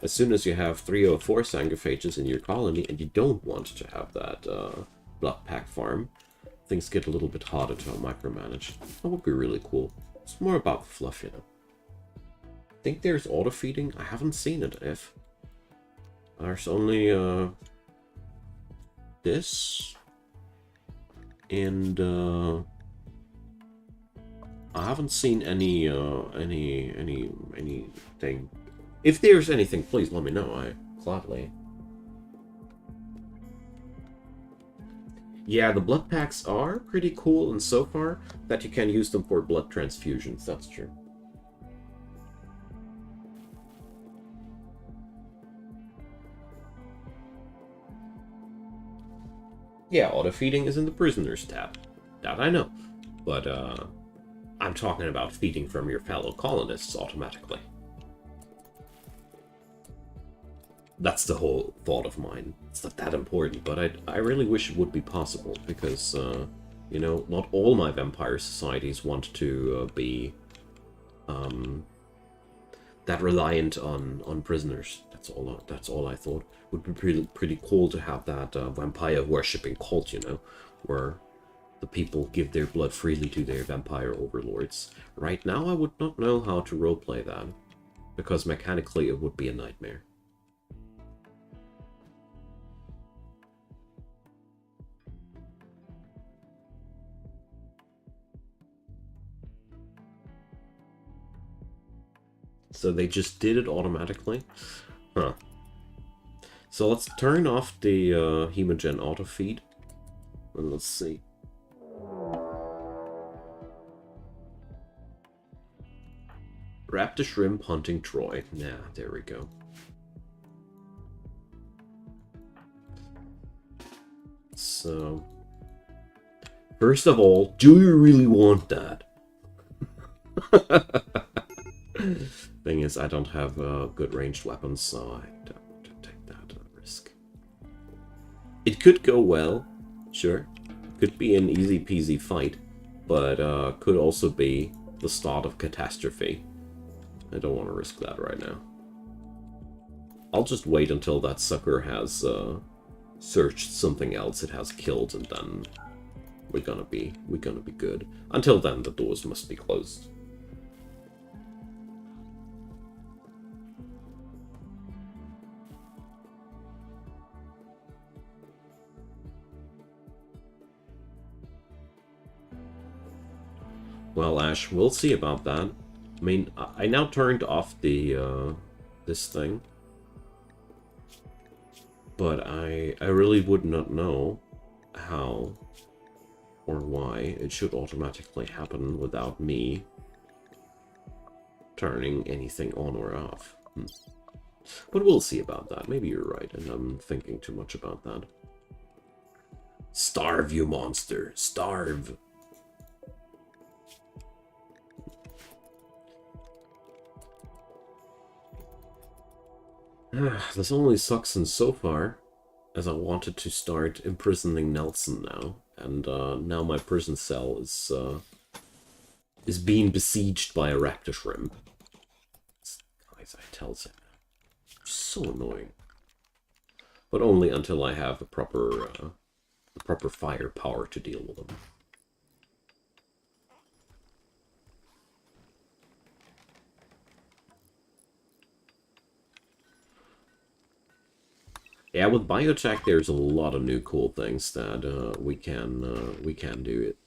[SPEAKER 1] as soon as you have 3 or 4 sanguophages in your colony, and you don't want to have that blood pack farm, things get a little bit harder to micromanage. That would be really cool. It's more about the fluff, you know. I think there's auto feeding. I haven't seen it. If there's only this and I haven't seen anything. If there's anything, please let me know. I gladly. Yeah, the blood packs are pretty cool, and so far that you can use them for blood transfusions. That's true. Yeah, auto feeding is in the prisoners tab. That I know, but I'm talking about feeding from your fellow colonists automatically. That's the whole thought of mine. It's not that important, but I really wish it would be possible, because, you know, not all my vampire societies want to be that reliant on prisoners. That's all I thought. Would be pretty cool to have that vampire worshipping cult, you know, where the people give their blood freely to their vampire overlords. Right now, I would not know how to roleplay that, because mechanically it would be a nightmare. So they just did it automatically? Huh. So let's turn off the Hemogen auto feed. And let's see. Raptor shrimp hunting Troy. Yeah, there we go. So, first of all, do you really want that? Thing is, I don't have good ranged weapons, so I don't want to take that risk. It could go well, sure. Could be an easy peasy fight, but could also be the start of catastrophe. I don't want to risk that right now. I'll just wait until that sucker has searched something else it has killed, and then we're gonna be good. Until then, the doors must be closed. Well, Ash, we'll see about that. I mean, I now turned off the this thing, but I really would not know how or why it should automatically happen without me turning anything on or off. But we'll see about that. Maybe you're right, and I'm thinking too much about that. Starve, you monster! Starve! This only sucks in so far, as I wanted to start imprisoning Nelson now, and now my prison cell is being besieged by a raptor shrimp. Guys, I tells it. So annoying. But only until I have the proper firepower to deal with them. Yeah, with biotech, there's a lot of new cool things that we can do it.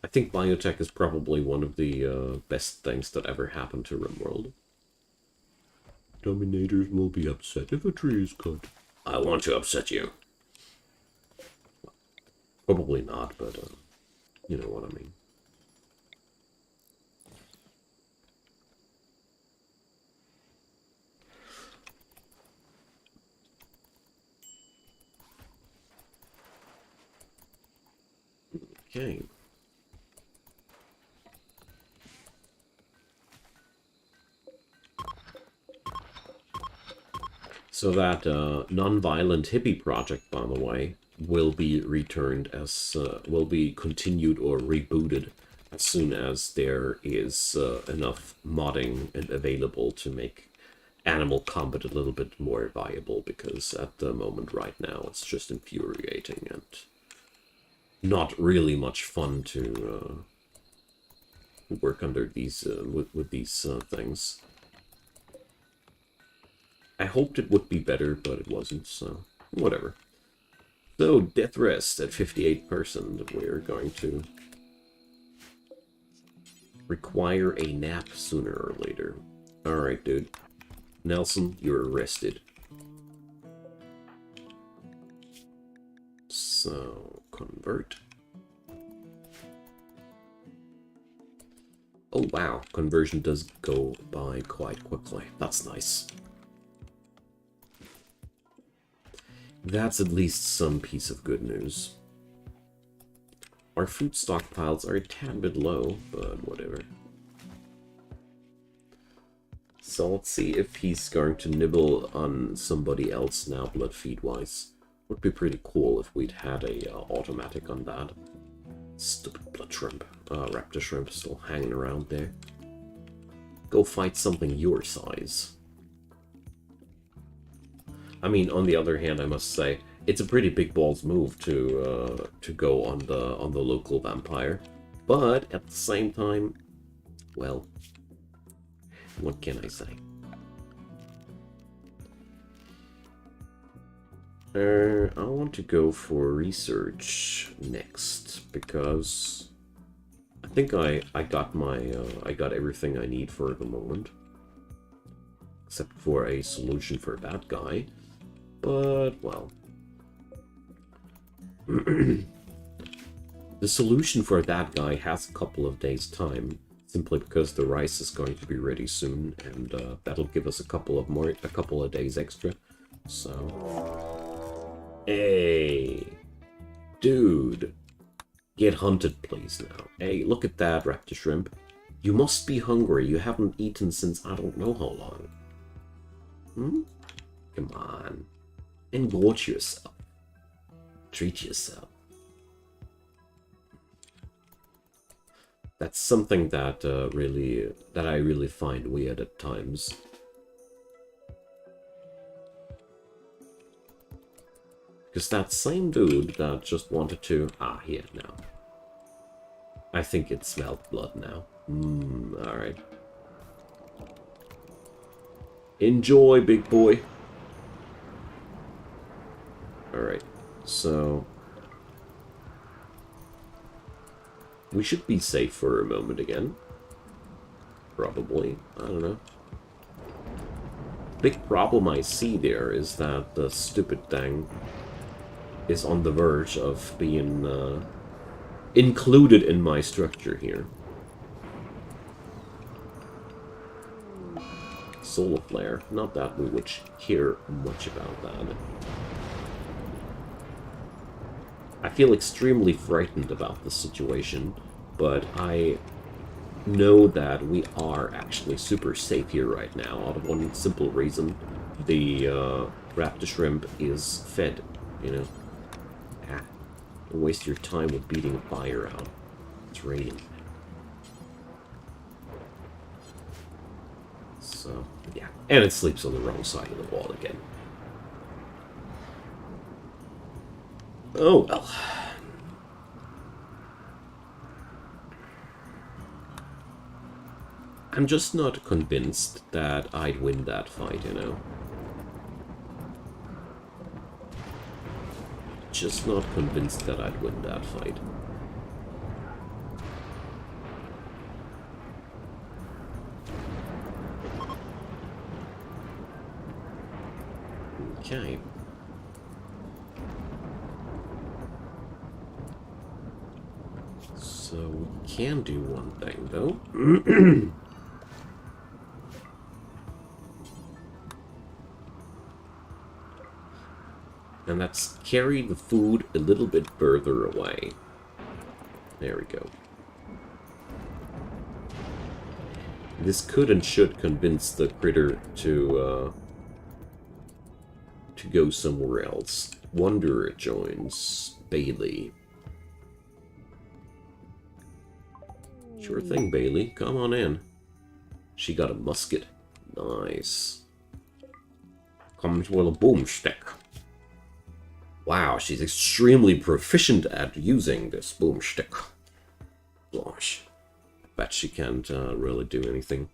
[SPEAKER 1] I think biotech is probably one of the best things that ever happened to RimWorld. Dominators will be upset if a tree is cut. I want to upset you. Probably not, but you know what I mean. Okay. So that non-violent hippie project, by the way, will be returned as will be continued or rebooted as soon as there is enough modding and available to make animal combat a little bit more viable, because at the moment right now it's just infuriating and not really much fun to work under these with these things. I hoped it would be better, but it wasn't, so whatever. So, death rest at 58%. We're going to require a nap sooner or later. Alright, dude. Nelson, you're arrested. So, convert. Oh wow, conversion does go by quite quickly. That's nice. That's at least some piece of good news. Our food stockpiles are a tad bit low, but whatever. So let's see if he's going to nibble on somebody else now, blood feed-wise. Would be pretty cool if we'd had a automatic on that. Stupid blood shrimp. Raptor shrimp still hanging around there. Go fight something your size. I mean, on the other hand, I must say, it's a pretty big balls move to go on the local vampire. But at the same time, well, what can I say? I want to go for research next, because I think I got my I got everything I need for the moment, except for a solution for that guy. But well, the solution for that guy has a couple of days time, simply because the rice is going to be ready soon, and that'll give us a couple of days extra. So, hey, dude, get hunted, please now. Hey, look at that, raptor shrimp. You must be hungry. You haven't eaten since I don't know how long. Hmm? Come on. Engorge yourself. Treat yourself. That's something that I really find weird at times. Because that same dude that just wanted to... Ah, here now. I think it smelled blood now. Alright. Enjoy, big boy. Alright, so... we should be safe for a moment again. Probably. I don't know. Big problem I see there is that the stupid thing is on the verge of being included in my structure here. Solar flare. Not that we would hear much about that. I feel extremely frightened about the situation, but I know that we are actually super safe here right now, out of one simple reason. The raptor shrimp is fed, you know. Don't waste your time with beating a fire out. It's raining. So, yeah. And it sleeps on the wrong side of the wall again. Oh, well. I'm just not convinced that I'd win that fight, you know. Just not convinced that I'd win that fight. Okay. So we can do one thing, though. And that's carry the food a little bit further away. There we go. This could and should convince the critter to go somewhere else. Wanderer joins Bailey. Sure thing, Bailey. Come on in. She got a musket. Nice. Comes with a boomstick. Wow, she's extremely proficient at using this boomstick. Gosh. Bet she can't really do anything.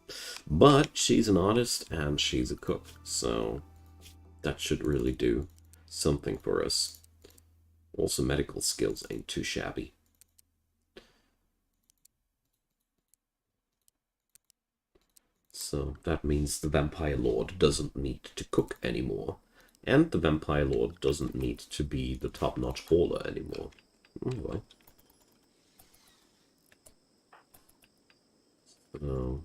[SPEAKER 1] But she's an artist and she's a cook, so that should really do something for us. Also, medical skills ain't too shabby. So that means the Vampire Lord doesn't need to cook anymore. And the Vampire Lord doesn't need to be the top-notch hauler anymore. Oh, well. Oh.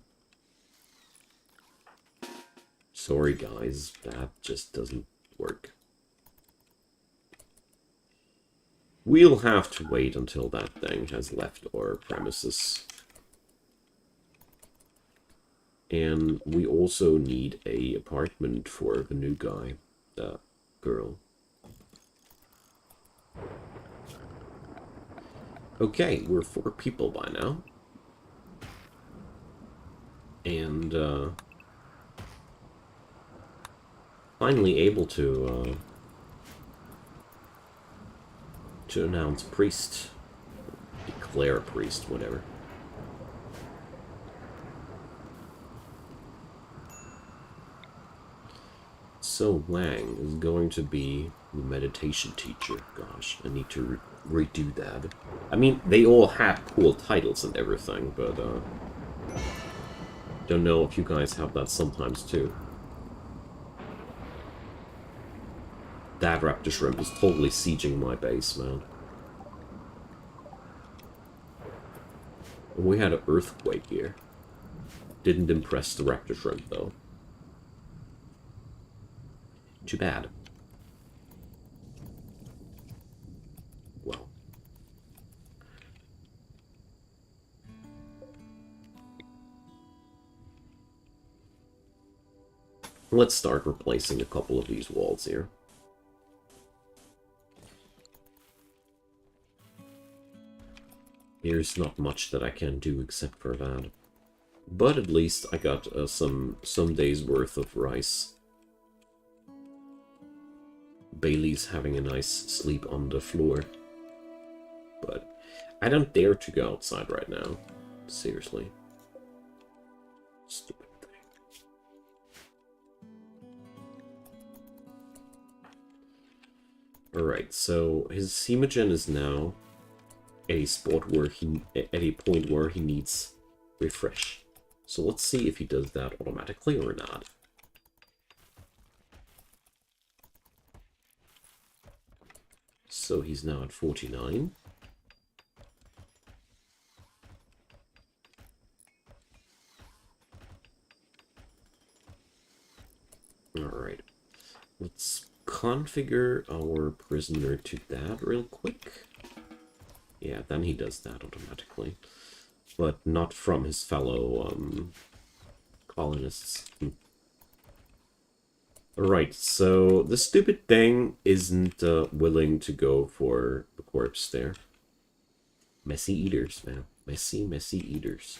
[SPEAKER 1] Sorry guys, that just doesn't work. We'll have to wait until that thing has left our premises. And we also need an apartment for the new guy, the girl. Okay, we're 4 people by now. And finally able to announce priest, declare priest, whatever. So Wang is going to be the meditation teacher. Gosh, I need to redo that. I mean, they all have cool titles and everything, but don't know if you guys have that sometimes too. That raptor shrimp is totally sieging my base, man. We had an earthquake here. Didn't impress the raptor shrimp, though. Too bad. Well. Let's start replacing a couple of these walls here. There's not much that I can do except for that. But at least I got some days worth of rice. Bailey's having a nice sleep on the floor. But I don't dare to go outside right now. Seriously. Stupid thing. Alright, so his Hemogen is now at a spot where at a point where he needs refresh. So let's see if he does that automatically or not. So he's now at 49. Alright. Let's configure our prisoner to that real quick. Yeah, then he does that automatically. But not from his fellow colonists. Alright, so the stupid thing isn't willing to go for the corpse there. Messy eaters, man. Messy, messy eaters.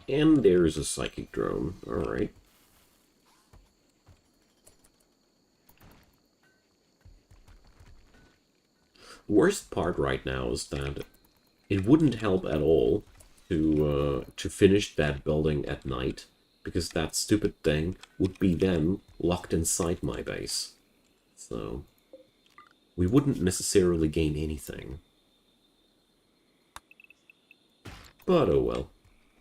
[SPEAKER 1] And there's a psychic drone. Alright. Worst part right now is that it wouldn't help at all to finish that building at night, because that stupid thing would be then locked inside my base. So we wouldn't necessarily gain anything. But oh well.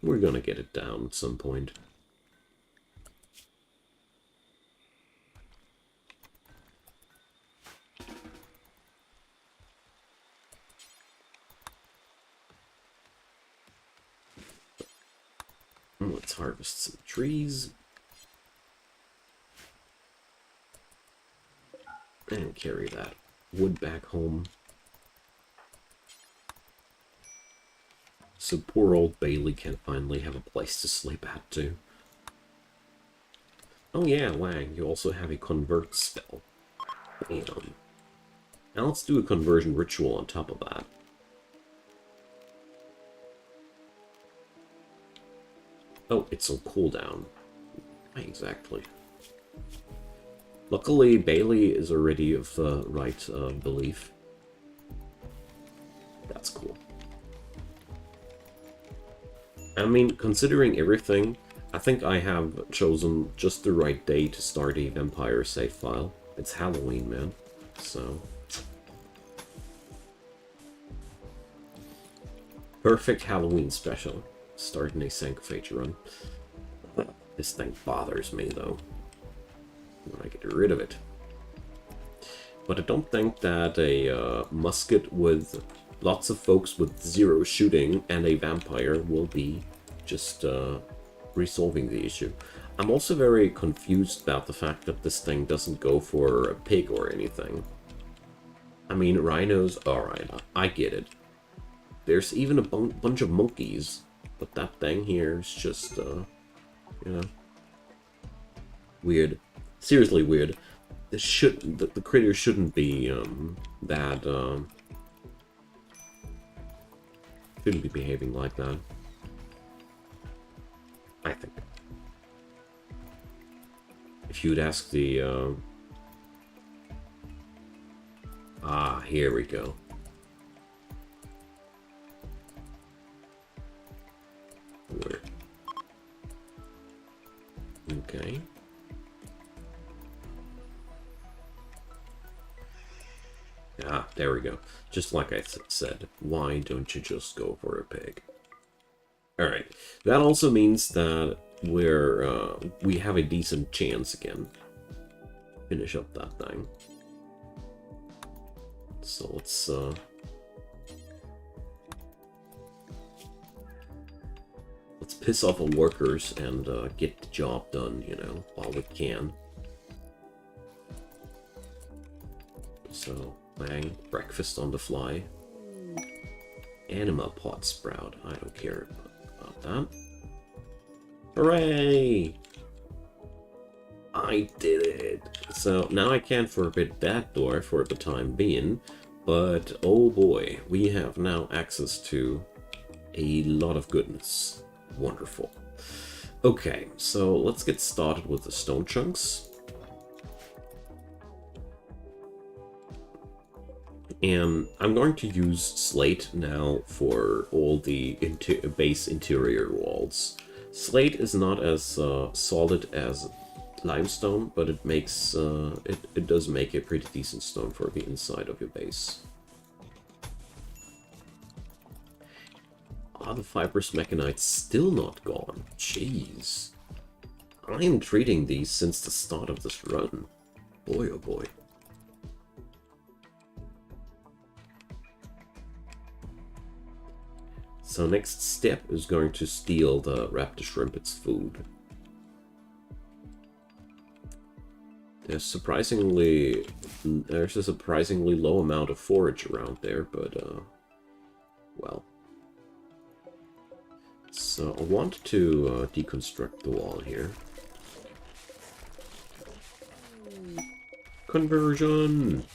[SPEAKER 1] We're gonna get it down at some point. Let's harvest some trees. And carry that wood back home. So poor old Bailey can finally have a place to sleep at too. Oh yeah, Wang, you also have a convert spell. Bam. Now let's do a conversion ritual on top of that. Oh, it's on cooldown. Exactly. Luckily, Bailey is already of the right belief. That's cool. I mean, considering everything, I think I have chosen just the right day to start a vampire save file. It's Halloween, man. So... perfect Halloween special. Starting a Sanguophage run. This thing bothers me, though. I want to get rid of it. But I don't think that a musket with lots of folks with 0 shooting and a vampire will be just resolving the issue. I'm also very confused about the fact that this thing doesn't go for a pig or anything. I mean, rhinos, alright, I get it. There's even a bunch of monkeys, but that thing here is just, you know, weird. Seriously weird. This the critter shouldn't be, shouldn't be behaving like that. I think. If you'd ask the, here we go. Where? Okay. Ah, there we go. Just like I said, why don't you just go for a pig? Alright, that also means that we have a decent chance again. Finish up that thing. So let's piss off the workers and get the job done, you know, while we can. So, bang, breakfast on the fly. Anima pot sprout, I don't care about that. Hooray! I did it! So now I can forbid that door for the time being, but oh boy, we have now access to a lot of goodness. Wonderful. Okay, so let's get started with the stone chunks. And I'm going to use slate now for all the base interior walls. Slate is not as solid as limestone, but it makes it does make a pretty decent stone for the inside of your base. Are the fibrous mechanites still not gone? Jeez. I am treating these since the start of this run. Boy oh boy. So next step is going to steal the raptor shrimp its food. There's a surprisingly low amount of forage around there, but well. So I want to deconstruct the wall here. Conversion!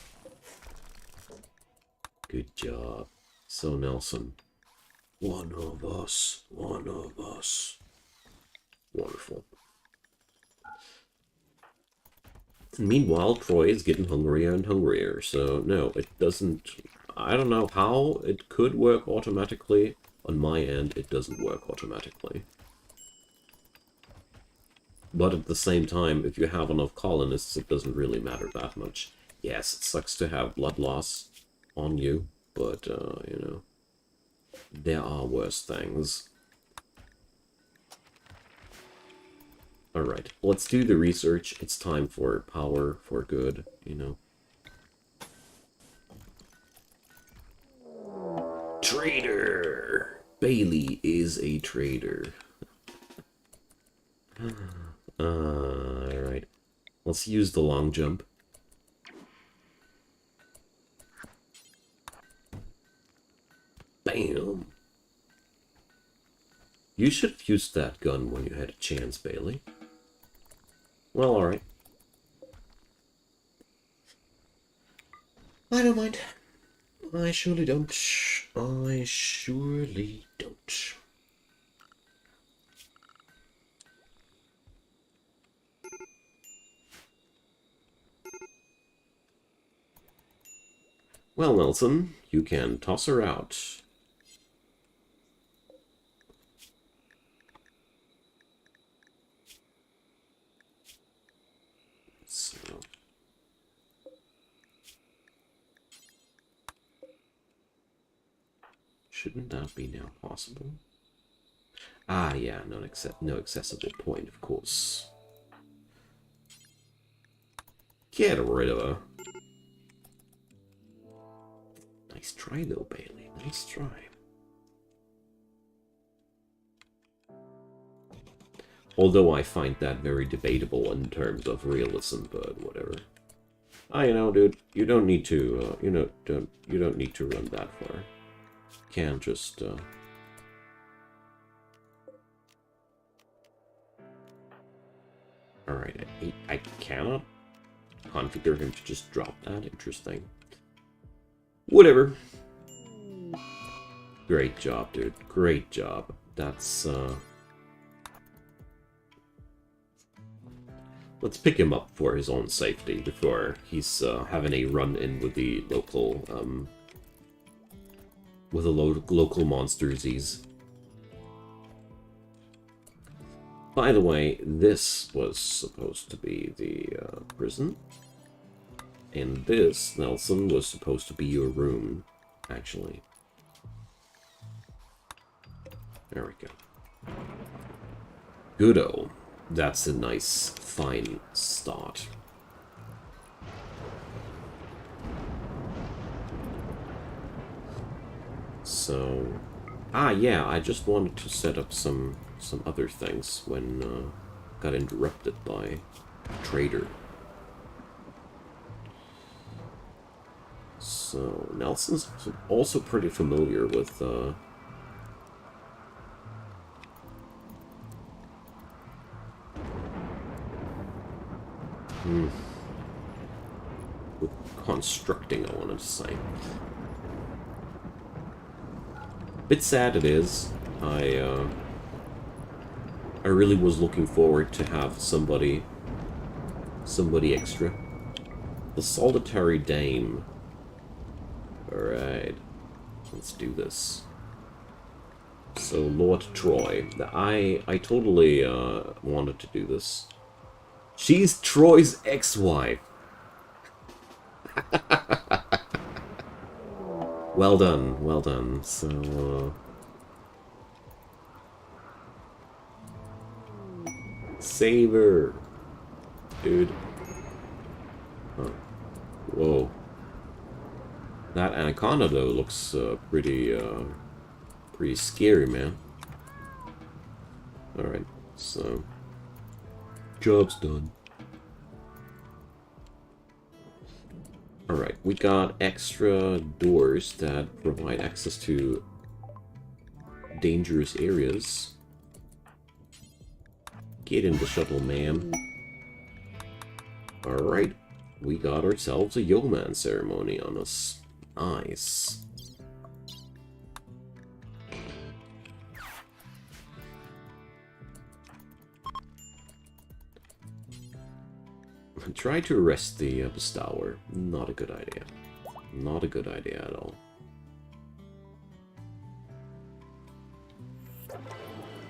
[SPEAKER 1] Good job. So Nelson. One of us. One of us. Wonderful. Meanwhile, Troy is getting hungrier and hungrier, so no, it doesn't... I don't know how it could work automatically. On my end, it doesn't work automatically. But at the same time, if you have enough colonists, it doesn't really matter that much. Yes, it sucks to have blood loss on you, but, you know, there are worse things. Alright, let's do the research. It's time for power, for good, you know. Trader! Bailey is a trader. Alright. Let's use the long jump. Bam! You should have used that gun when you had a chance, Bailey. Well, alright. I don't mind. I surely don't. I surely don't. Well, Nelson, you can toss her out. So... shouldn't that be now possible? Ah, yeah, no accessible point, of course. Get rid of her. Nice try, though, Bailey. Nice try. Although I find that very debatable in terms of realism, but whatever. You know, dude, you don't need to, you don't need to run that far. Can't just, Alright, I cannot configure him to just drop that. Interesting. Whatever. Great job, dude. Great job. That's, let's pick him up for his own safety before he's, having a run-in with the local, local monstersies. By the way, this was supposed to be the prison. And this, Nelson, was supposed to be your room, actually. There we go. Good-o. That's a nice, fine start. So... yeah, I just wanted to set up some other things when got interrupted by a trader. So Nelson's also pretty familiar with with constructing, I wanted to say. Bit sad it is. I really was looking forward to have somebody extra. The Solitary Dame. Alright. Let's do this. So, Lord Troy. I totally wanted to do this. She's Troy's ex-wife. Well done, well done. So, save her, dude. Huh. Whoa. That anaconda, though, looks pretty scary, man. Alright, so... job's done. Alright, we got extra doors that provide access to dangerous areas. Get in the shuttle, ma'am. Alright, we got ourselves a yeoman ceremony on us. Nice. Try to arrest the bestower. Not a good idea. Not a good idea at all.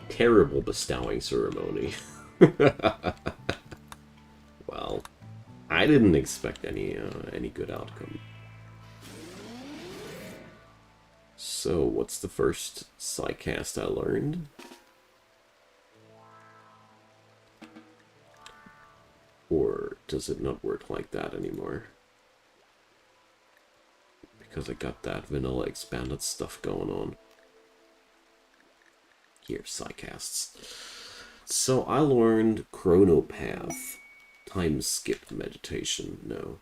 [SPEAKER 1] Terrible bestowing ceremony. Well, I didn't expect any good outcome. So, what's the first Psycast I learned? Or does it not work like that anymore? Because I got that vanilla expanded stuff going on. Here, Psycasts. So I learned Chronopath. Time skip meditation. No.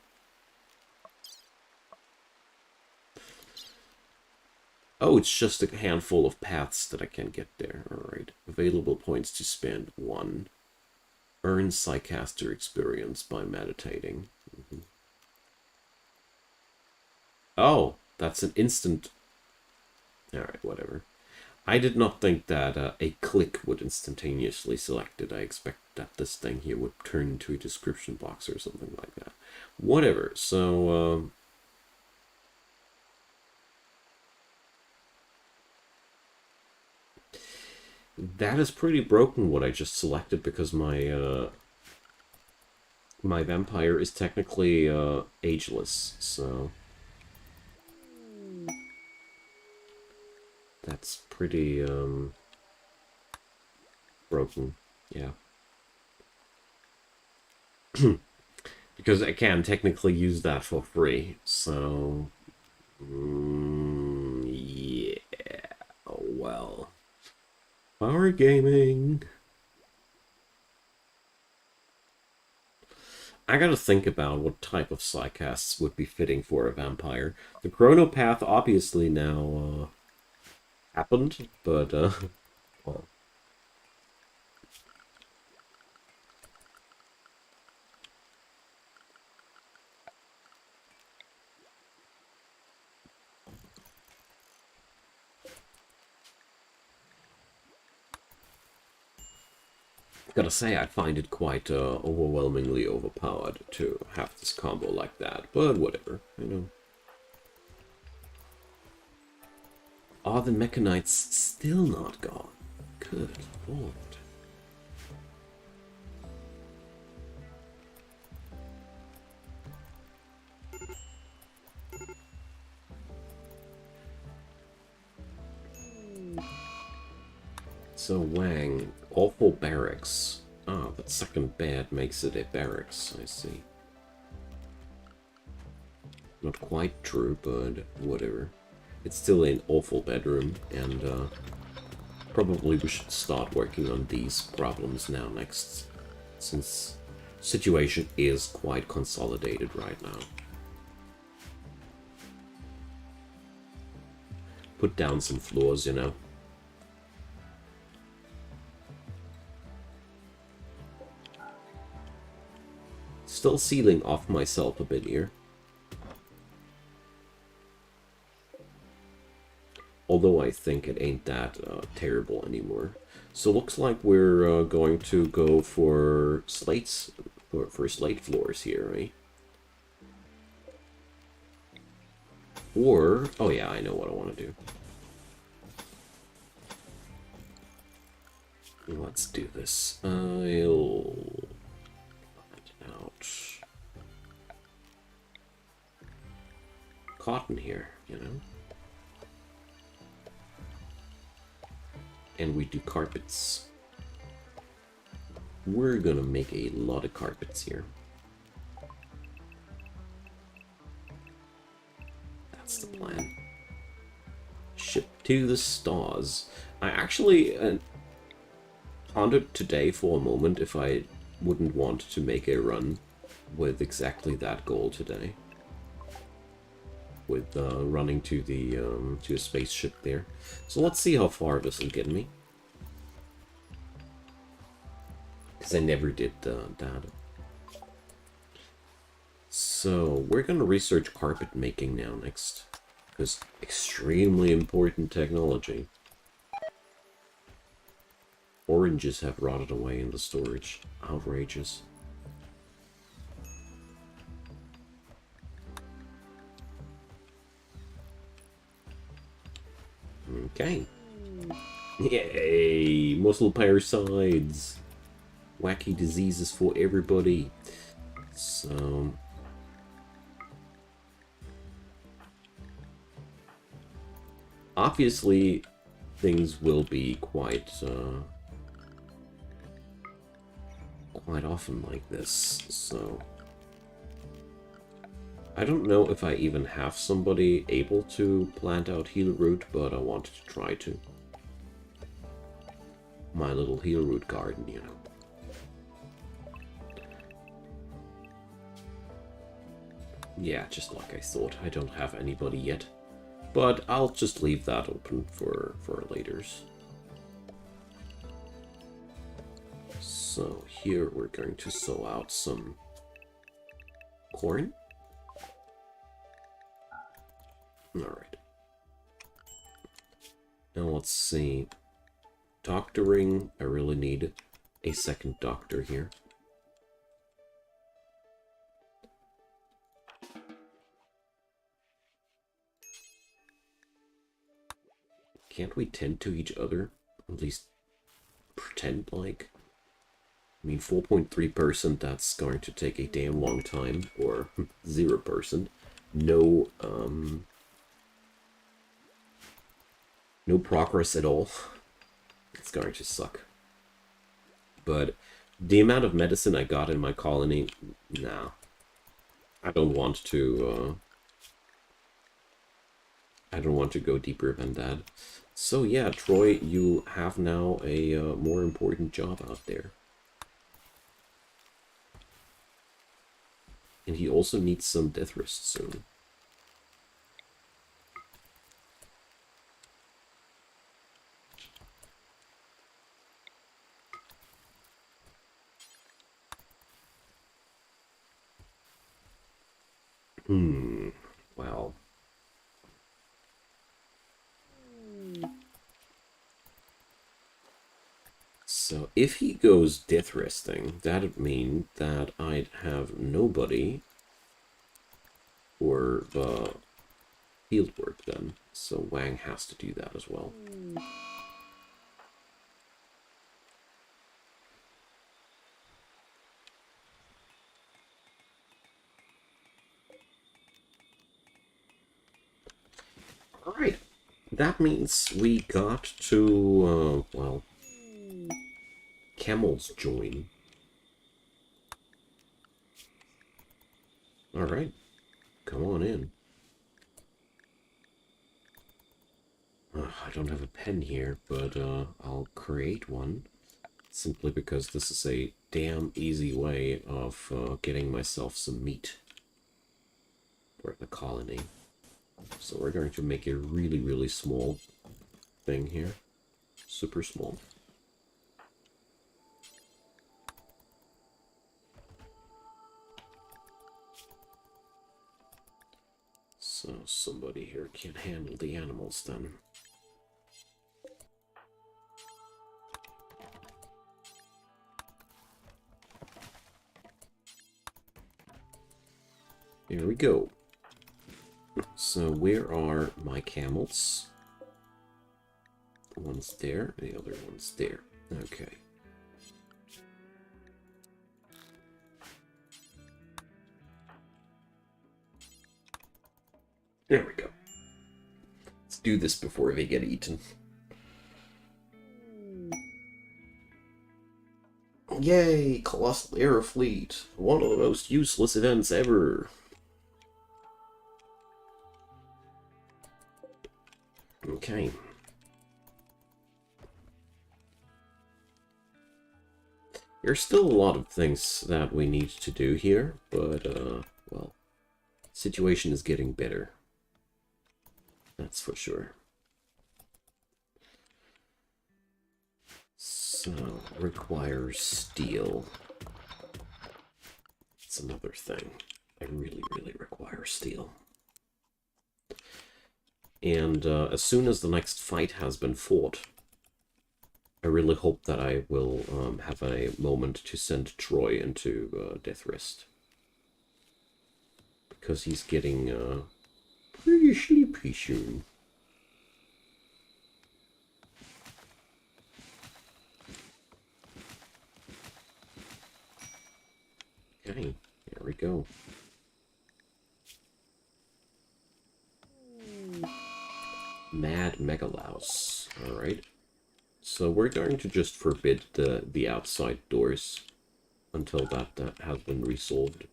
[SPEAKER 1] Oh, it's just a handful of paths that I can get there. Alright. Available points to spend 1. Earn Psycaster experience by meditating. Oh, that's an instant... Alright, whatever. I did not think that a click would instantaneously select it. I expect that this thing here would turn into a description box or something like that. Whatever, so... that is pretty broken what I just selected, because my my vampire is technically ageless, so... that's pretty broken, yeah. Because I can technically use that for free, so... yeah, well... Power gaming. I gotta think about what type of Psycasts would be fitting for a vampire. The Chronopath obviously now happened, but well. Gotta say, I find it quite overwhelmingly overpowered to have this combo like that, but whatever, you know. Are the Mechanites still not gone? Good lord. So Wang, awful barracks. Ah, that second bed makes it a barracks, I see. Not quite true, but whatever. It's still an awful bedroom, and probably we should start working on these problems now next, since situation is quite consolidated right now. Put down some floors, you know. Still sealing off myself a bit here. Although I think it ain't that terrible anymore. So looks like we're going to go for slates, for slate floors here, right? Or, oh yeah, I know what I want to do. Let's do this. I'll... ouch. Cotton here, you know? And we do carpets. We're gonna make a lot of carpets here. That's the plan. Ship to the stars. I actually pondered today for a moment if I wouldn't want to make a run with exactly that goal today. With running to the to a spaceship there. So let's see how far this will get me. Because I never did that. So we're gonna research carpet making now next. Because extremely important technology. Oranges have rotted away in the storage. Outrageous. Okay. Yay! Muscle parasites! Wacky diseases for everybody. So... obviously, things will be quite quite often like this, so... I don't know if I even have somebody able to plant out healroot, but I wanted to try to. My little healroot garden, you know. Yeah, just like I thought, I don't have anybody yet. But I'll just leave that open for later's. So here we're going to sow out some corn. Alright. Now let's see. Doctoring, I really need a second doctor here. Can't we tend to each other? At least pretend like? I mean, 4.3%, that's going to take a damn long time. Or 0%. No, no progress at all. It's going to suck. But the amount of medicine I got in my colony, nah. I don't want to, I don't want to go deeper than that. So yeah, Troy, you have now a more important job out there. And he also needs some death rest soon. Well. So if he goes death resting, that'd mean that I'd have nobody for the field work done. So Wang has to do that as well. Alright, that means we got to, well, camels join. Alright, come on in. I don't have a pen here, but I'll create one. Simply because this is a damn easy way of getting myself some meat for the colony. So we're going to make a really, really small thing here. Super small. So somebody here can handle the animals then. Here we go. So where are my camels? One's there, the other one's there. Okay. There we go. Let's do this before they get eaten. Yay! Colossal Air Fleet! One of the most useless events ever! Okay. There's still a lot of things that we need to do here, but, well, situation is getting better. That's for sure. So, requires steel. It's another thing. I really, really require steel. And as soon as the next fight has been fought, I really hope that I will have a moment to send Troy into death rest. Because he's getting pretty sleepy soon. Okay, here we go. Mad Megalouse. Alright. So we're going to just forbid the outside doors. until that has been resolved.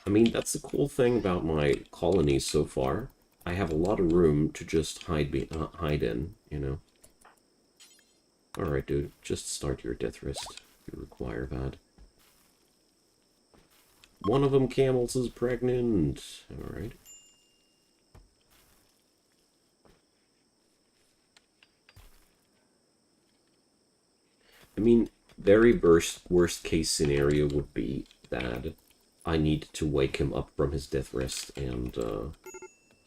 [SPEAKER 1] I mean, that's the cool thing about my colonies so far. I have a lot of room to just hide in, you know. Alright, dude, just start your death rest. You require that. One of them camels is pregnant. Alright. I mean, very worst case scenario would be that I need to wake him up from his death rest and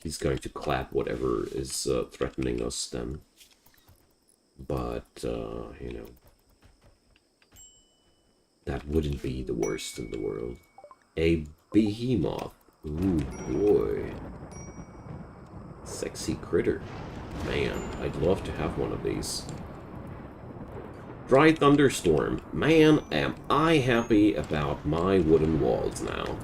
[SPEAKER 1] he's going to clap whatever is threatening us then. But, you know, that wouldn't be the worst in the world. A behemoth. Ooh, boy. Sexy critter. Man, I'd love to have one of these. Dry thunderstorm. Man, am I happy about my wooden walls now.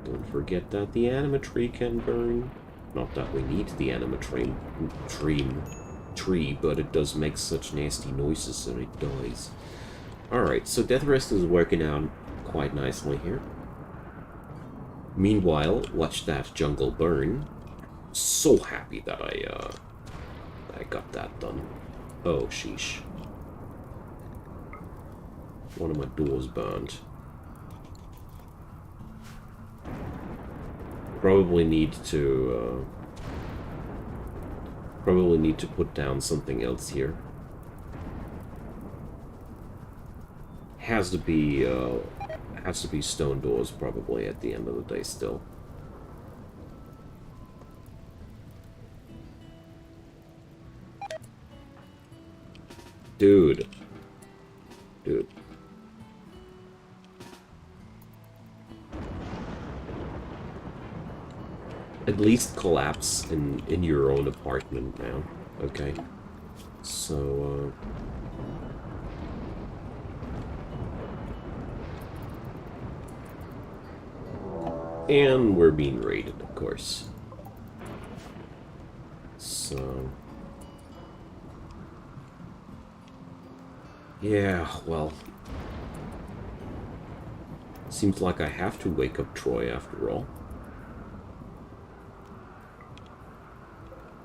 [SPEAKER 1] Don't forget that the animatree can burn. Not that we need the animatree, but it does make such nasty noises so it dies. Alright, so Death Rest is working out quite nicely here. Meanwhile, watch that jungle burn. So happy that I got that done. Oh, sheesh. One of my doors burned. Probably need to put down something else here. Has to be stone doors probably at the end of the day still. Dude. At least collapse in your own apartment now. Okay. So, and we're being raided, of course. So... yeah, well... seems like I have to wake up Troy after all.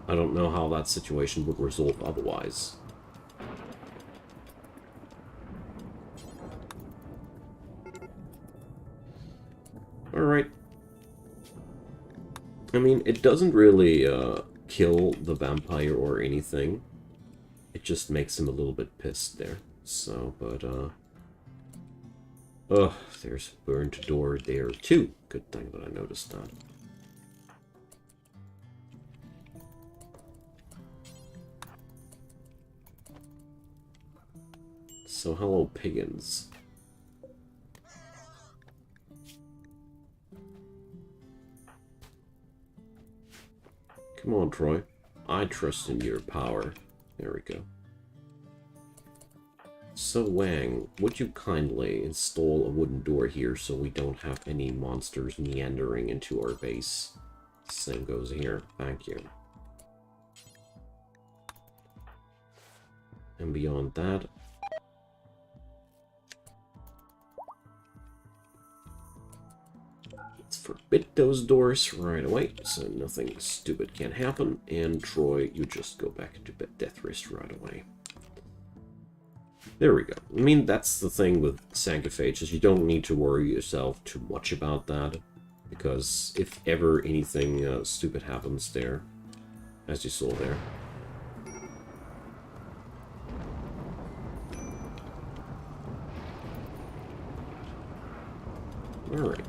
[SPEAKER 1] I don't know how that situation would resolve otherwise. Alright. I mean, it doesn't really kill the vampire or anything. It just makes him a little bit pissed there. So, but, oh, there's a burned door there too. Good thing that I noticed that. So, hello, piggins. Come on, Troy. I trust in your power. There we go. So, Wang, would you kindly install a wooden door here so we don't have any monsters meandering into our base? Same goes here. Thank you. And beyond that... let's forbid those doors right away, so nothing stupid can happen. And Troy, you just go back into death rest right away. There we go. I mean, that's the thing with Sanguophage, is you don't need to worry yourself too much about that, because if ever anything stupid happens there, as you saw there. Alright.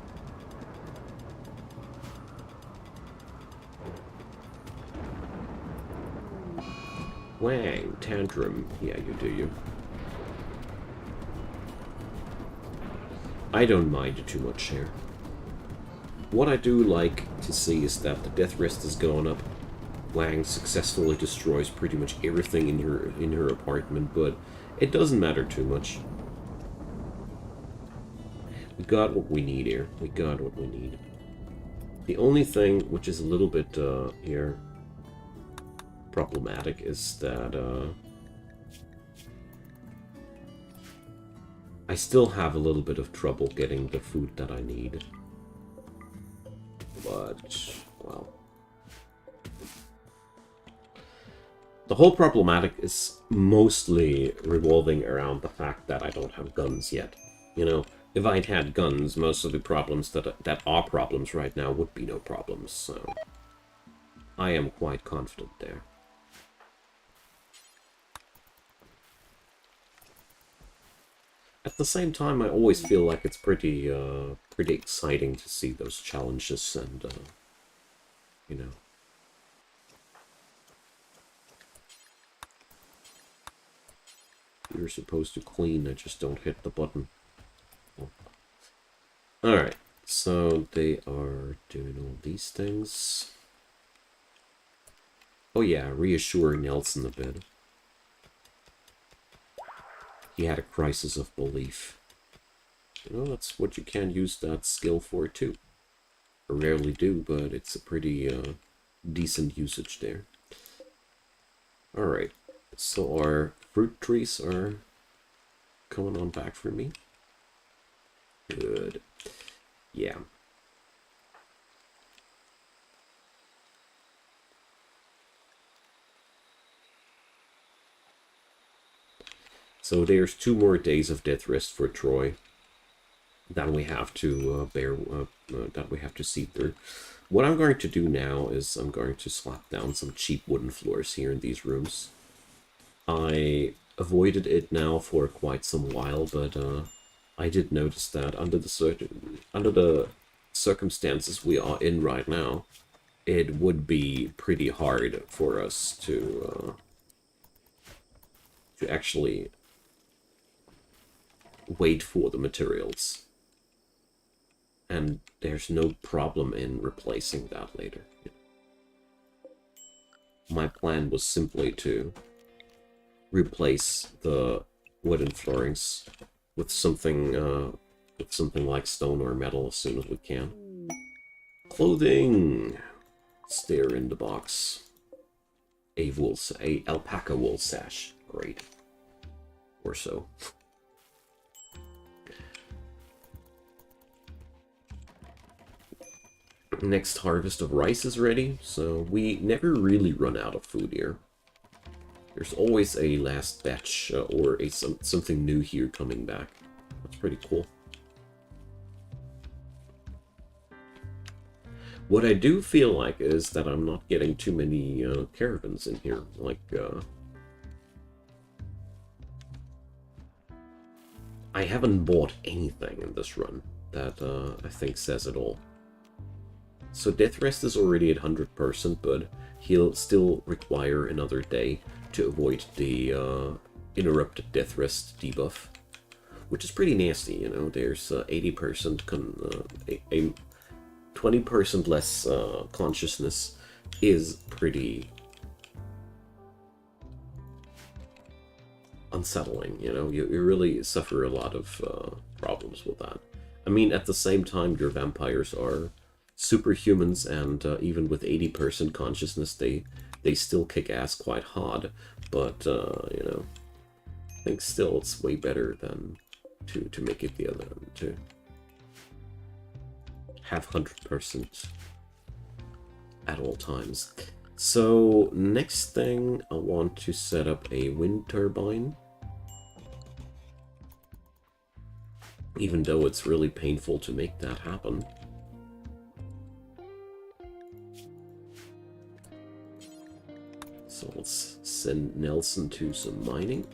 [SPEAKER 1] Wang, tantrum. Yeah, you do you. I don't mind it too much here. What I do like to see is that the death rest is going up. Wang successfully destroys pretty much everything in her apartment, but it doesn't matter too much. We got what we need here. We got what we need. The only thing which is a little bit here problematic is that I still have a little bit of trouble getting the food that I need. But, well... The whole problematic is mostly revolving around the fact that I don't have guns yet. You know, if I'd had guns, most of the problems that are problems right now would be no problems, so... I am quite confident there. At the same time, I always feel like it's pretty exciting to see those challenges and, you know... You're supposed to clean, I just don't hit the button. Oh. Alright, so they are doing all these things. Oh yeah, reassure Nelson a bit. He had a crisis of belief. You know, that's what you can use that skill for too. I rarely do, but it's a pretty decent usage there. Alright, so our fruit trees are coming on back for me. Good. Yeah. So there's 2 more days of death rest for Troy. That we have to that we have to see through. What I'm going to do now is I'm going to slap down some cheap wooden floors here in these rooms. I avoided it now for quite some while, but I did notice that under the circumstances we are in right now, it would be pretty hard for us to actually wait for the materials. And there's no problem in replacing that later. My plan was simply to replace the wooden floorings with something like stone or metal as soon as we can. Clothing! Stare in the box. A alpaca wool sash. Great. Or so. Next harvest of rice is ready, so we never really run out of food here. There's always a last batch or something new here coming back. That's pretty cool. What I do feel like is that I'm not getting too many caravans in here. Like, I haven't bought anything in this run that I think says it all. So Death Rest is already at 100%, but he'll still require another day to avoid the interrupted Death Rest debuff, which is pretty nasty, you know. There's 80% a 20% less consciousness is pretty unsettling, you know. You really suffer a lot of problems with that. I mean, at the same time, your vampires are superhumans, and even with 80% consciousness, they still kick ass quite hard. But you know, I think still it's way better than to make it the other, to have 100% at all times. So next thing, I want to set up a wind turbine. Even though it's really painful to make that happen. So let's send Nelson to some mining.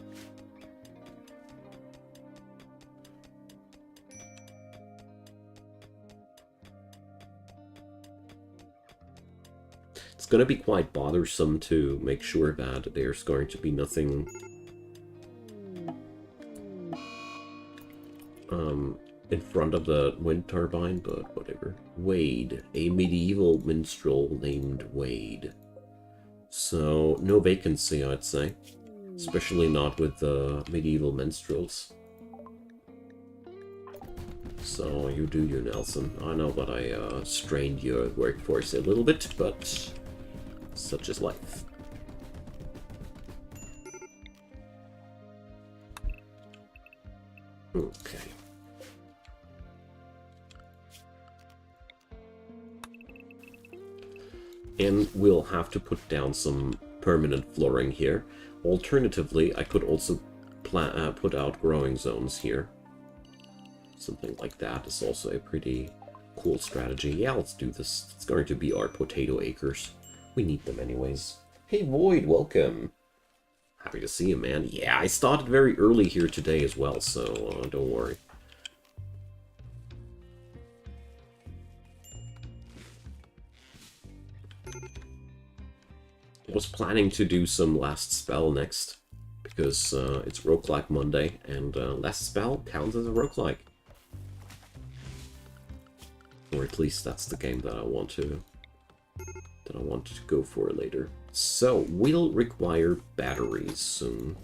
[SPEAKER 1] It's going to be quite bothersome to make sure that there's going to be nothing in front of the wind turbine, but whatever. Wade, a medieval minstrel named Wade. So, no vacancy, I'd say. Especially not with the medieval minstrels. So, you do you, Nelson. I know that I strained your workforce a little bit, but such is life. Okay. And we'll have to put down some permanent flooring here. Alternatively, I could also put out growing zones here. Something like that is also a pretty cool strategy. Yeah, let's do this. It's going to be our potato acres. We need them anyways. Hey Void, welcome. Happy to see you, man. Yeah, I started very early here today as well, so don't worry. I was planning to do some last spell next, because it's roguelike Monday, and last spell counts as a roguelike. Or at least that's the game that I want to go for later. So we'll require batteries soon.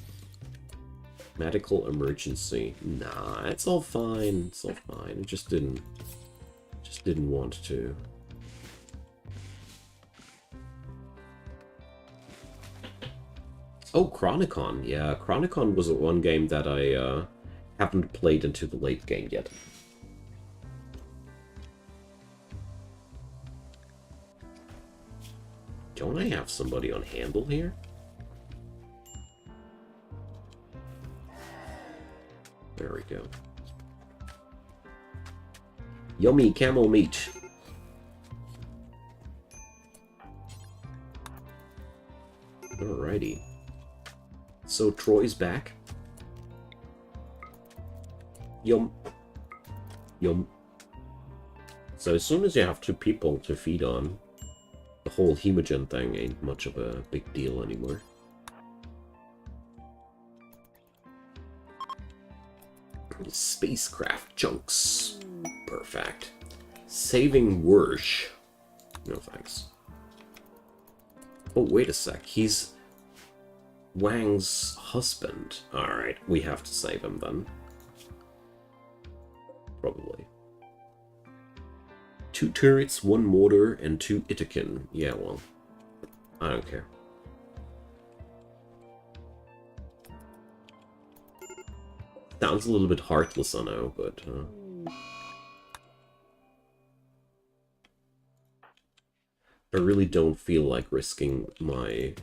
[SPEAKER 1] Medical emergency. Nah, it's all fine. It's all fine. It just didn't want to. Oh, Chronicon. Yeah, Chronicon was one game that I haven't played into the late game yet. Don't I have somebody on handle here? There we go. Yummy camel meat. Alrighty. So Troy's back. Yum. Yum. So as soon as you have 2 people to feed on, the whole hemogen thing ain't much of a big deal anymore. Spacecraft chunks. Perfect. Saving Wersh. No thanks. Oh, wait a sec. He's Wang's husband. Alright, we have to save him then. Probably. 2 turrets, 1 mortar, and 2 Itakin. Yeah, well, I don't care. Sounds a little bit heartless, I know, but I really don't feel like risking my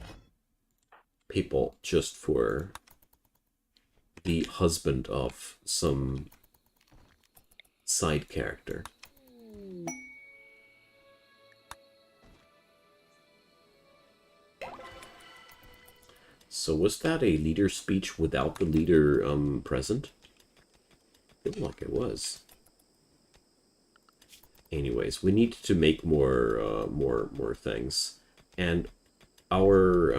[SPEAKER 1] people just for the husband of some side character. So was that a leader speech without the leader present? I feel like it was. Anyways, we need to make more things, and our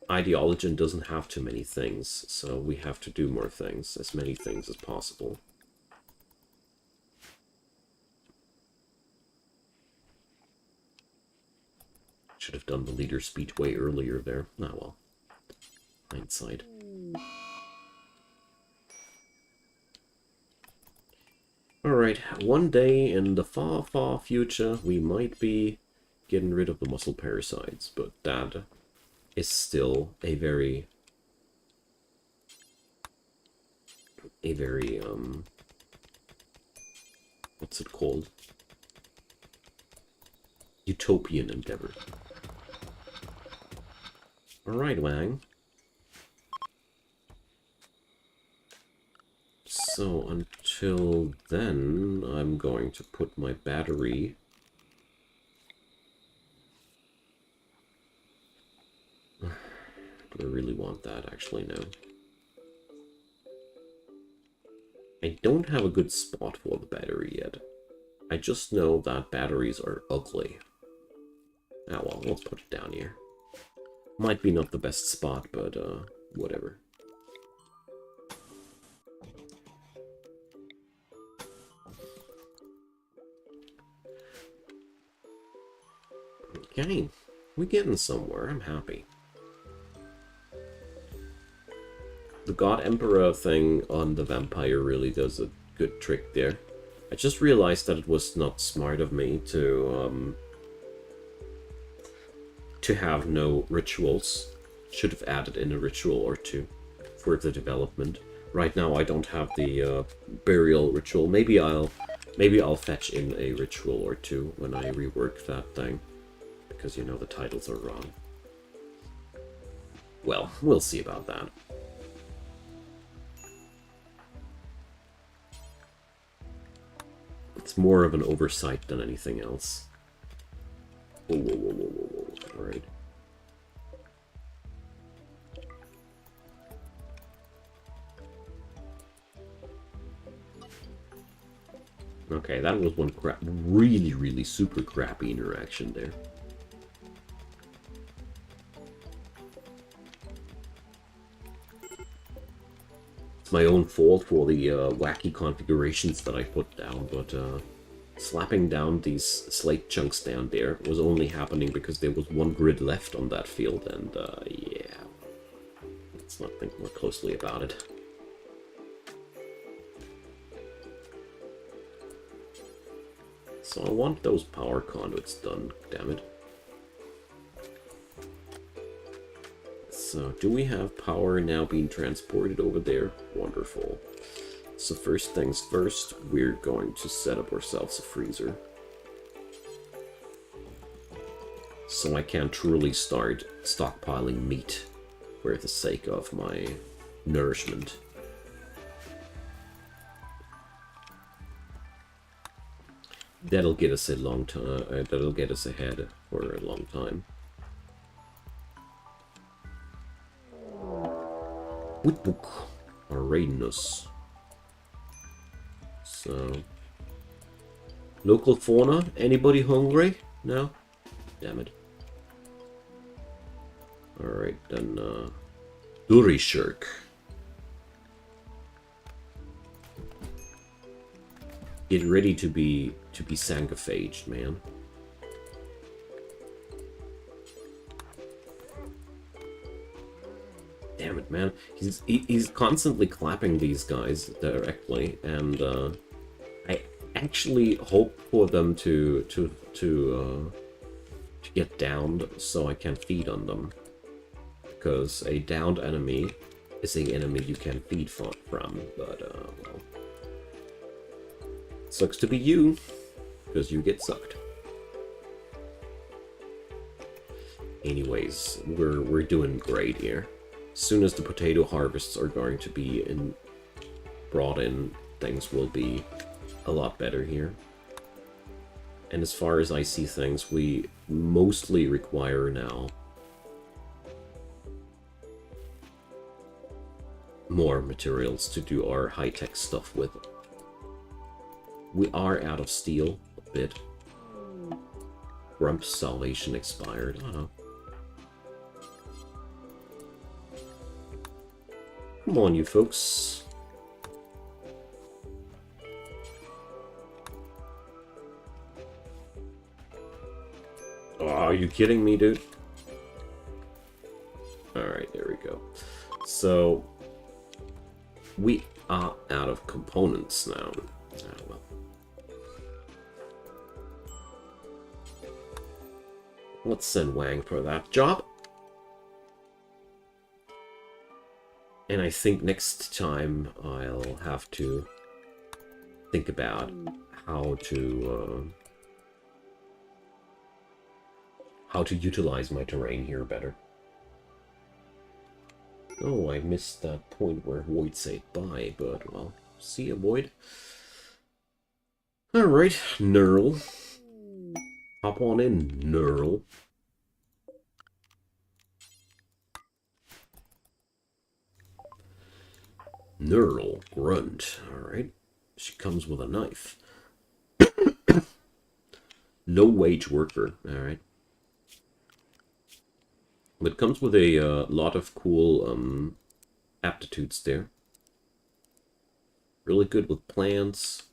[SPEAKER 1] ideology doesn't have too many things, so we have to do more things, as many things as possible. Should have done the leader speech way earlier there. Ah, well. Hindsight. Alright, one day in the far, far future, we might be getting rid of the muscle parasites, but that is still a very, what's it called? Utopian endeavor. Alright, Wang. So until then, I'm going to put my battery do I really want that? Actually, no. I don't have a good spot for the battery yet. I just know that batteries are ugly. Ah well, let's put it down here. Might be not the best spot, but whatever. Okay, we're getting somewhere. I'm happy. The God Emperor thing on the vampire really does a good trick there. I just realized that it was not smart of me to have no rituals. Should have added in a ritual or 2 for the development. Right now I don't have the burial ritual. Maybe I'll fetch in a ritual or two when I rework that thing. Because, you know, the titles are wrong. Well, we'll see about that. It's more of an oversight than anything else. Whoa, whoa, whoa, whoa, whoa, whoa. Alright. Okay, that was one really, really super crappy interaction there. It's my own fault for the wacky configurations that I put down, but slapping down these slate chunks down there was only happening because there was one grid left on that field, and yeah. Let's not think more closely about it. So I want those power conduits done, damn it. So, do we have power now being transported over there? Wonderful. So first things first, we're going to set up ourselves a freezer. So I can truly start stockpiling meat for the sake of my nourishment. That'll get us a long time. That'll get us ahead for a long time. Woodbook Aranus. So, local fauna. Anybody hungry? No. Damn it. All right then. Durishirk. Get ready to be sanguophaged, man. Damn it, man. He's constantly clapping these guys directly, and I actually hope for them to get downed so I can feed on them. Because a downed enemy is an enemy you can feed from, but well. Sucks to be you, because you get sucked. Anyways, we're doing great here. As soon as the potato harvests are going to be brought in, things will be a lot better here. And as far as I see things, we mostly require now more materials to do our high-tech stuff with. We are out of steel a bit. Grump's salvation expired. I don't know. Come on, you folks. Oh, are you kidding me, dude? Alright, there we go. So, we are out of components now. Oh, well. Let's send Wang for that job. And I think next time I'll have to think about how to utilize my terrain here better. Oh, I missed that point where Void said bye, but well, see ya, Void. Alright, Knurl. Hop on in, Knurl. Knurl, grunt. Alright. She comes with a knife. Low-wage worker. Alright. But comes with a lot of cool aptitudes there. Really good with plants.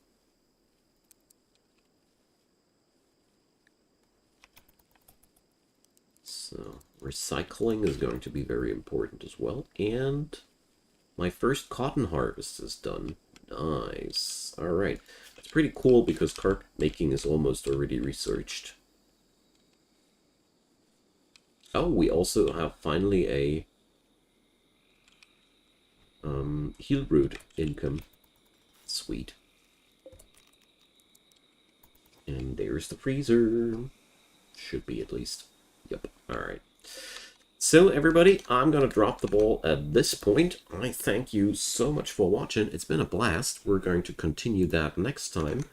[SPEAKER 1] So, recycling is going to be very important as well. And my first cotton harvest is done. Nice. Alright. That's pretty cool because carpet making is almost already researched. Oh, we also have finally Heal root income. Sweet. And there's the freezer. Should be at least. Yep. Alright. So everybody, I'm going to drop the ball at this point. I thank you so much for watching. It's been a blast. We're going to continue that next time.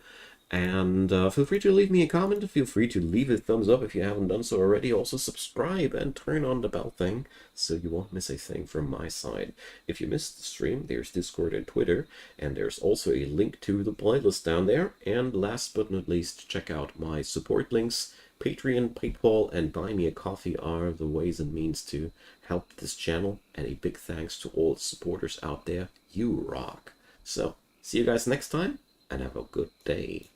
[SPEAKER 1] And feel free to leave me a comment. Feel free to leave a thumbs up if you haven't done so already. Also subscribe and turn on the bell thing so you won't miss a thing from my side. If you missed the stream, there's Discord and Twitter. And there's also a link to the playlist down there. And last but not least, check out my support links. Patreon, PayPal, and Buy Me a Coffee are the ways and means to help this channel. And a big thanks to all the supporters out there. You rock. So, see you guys next time, and have a good day.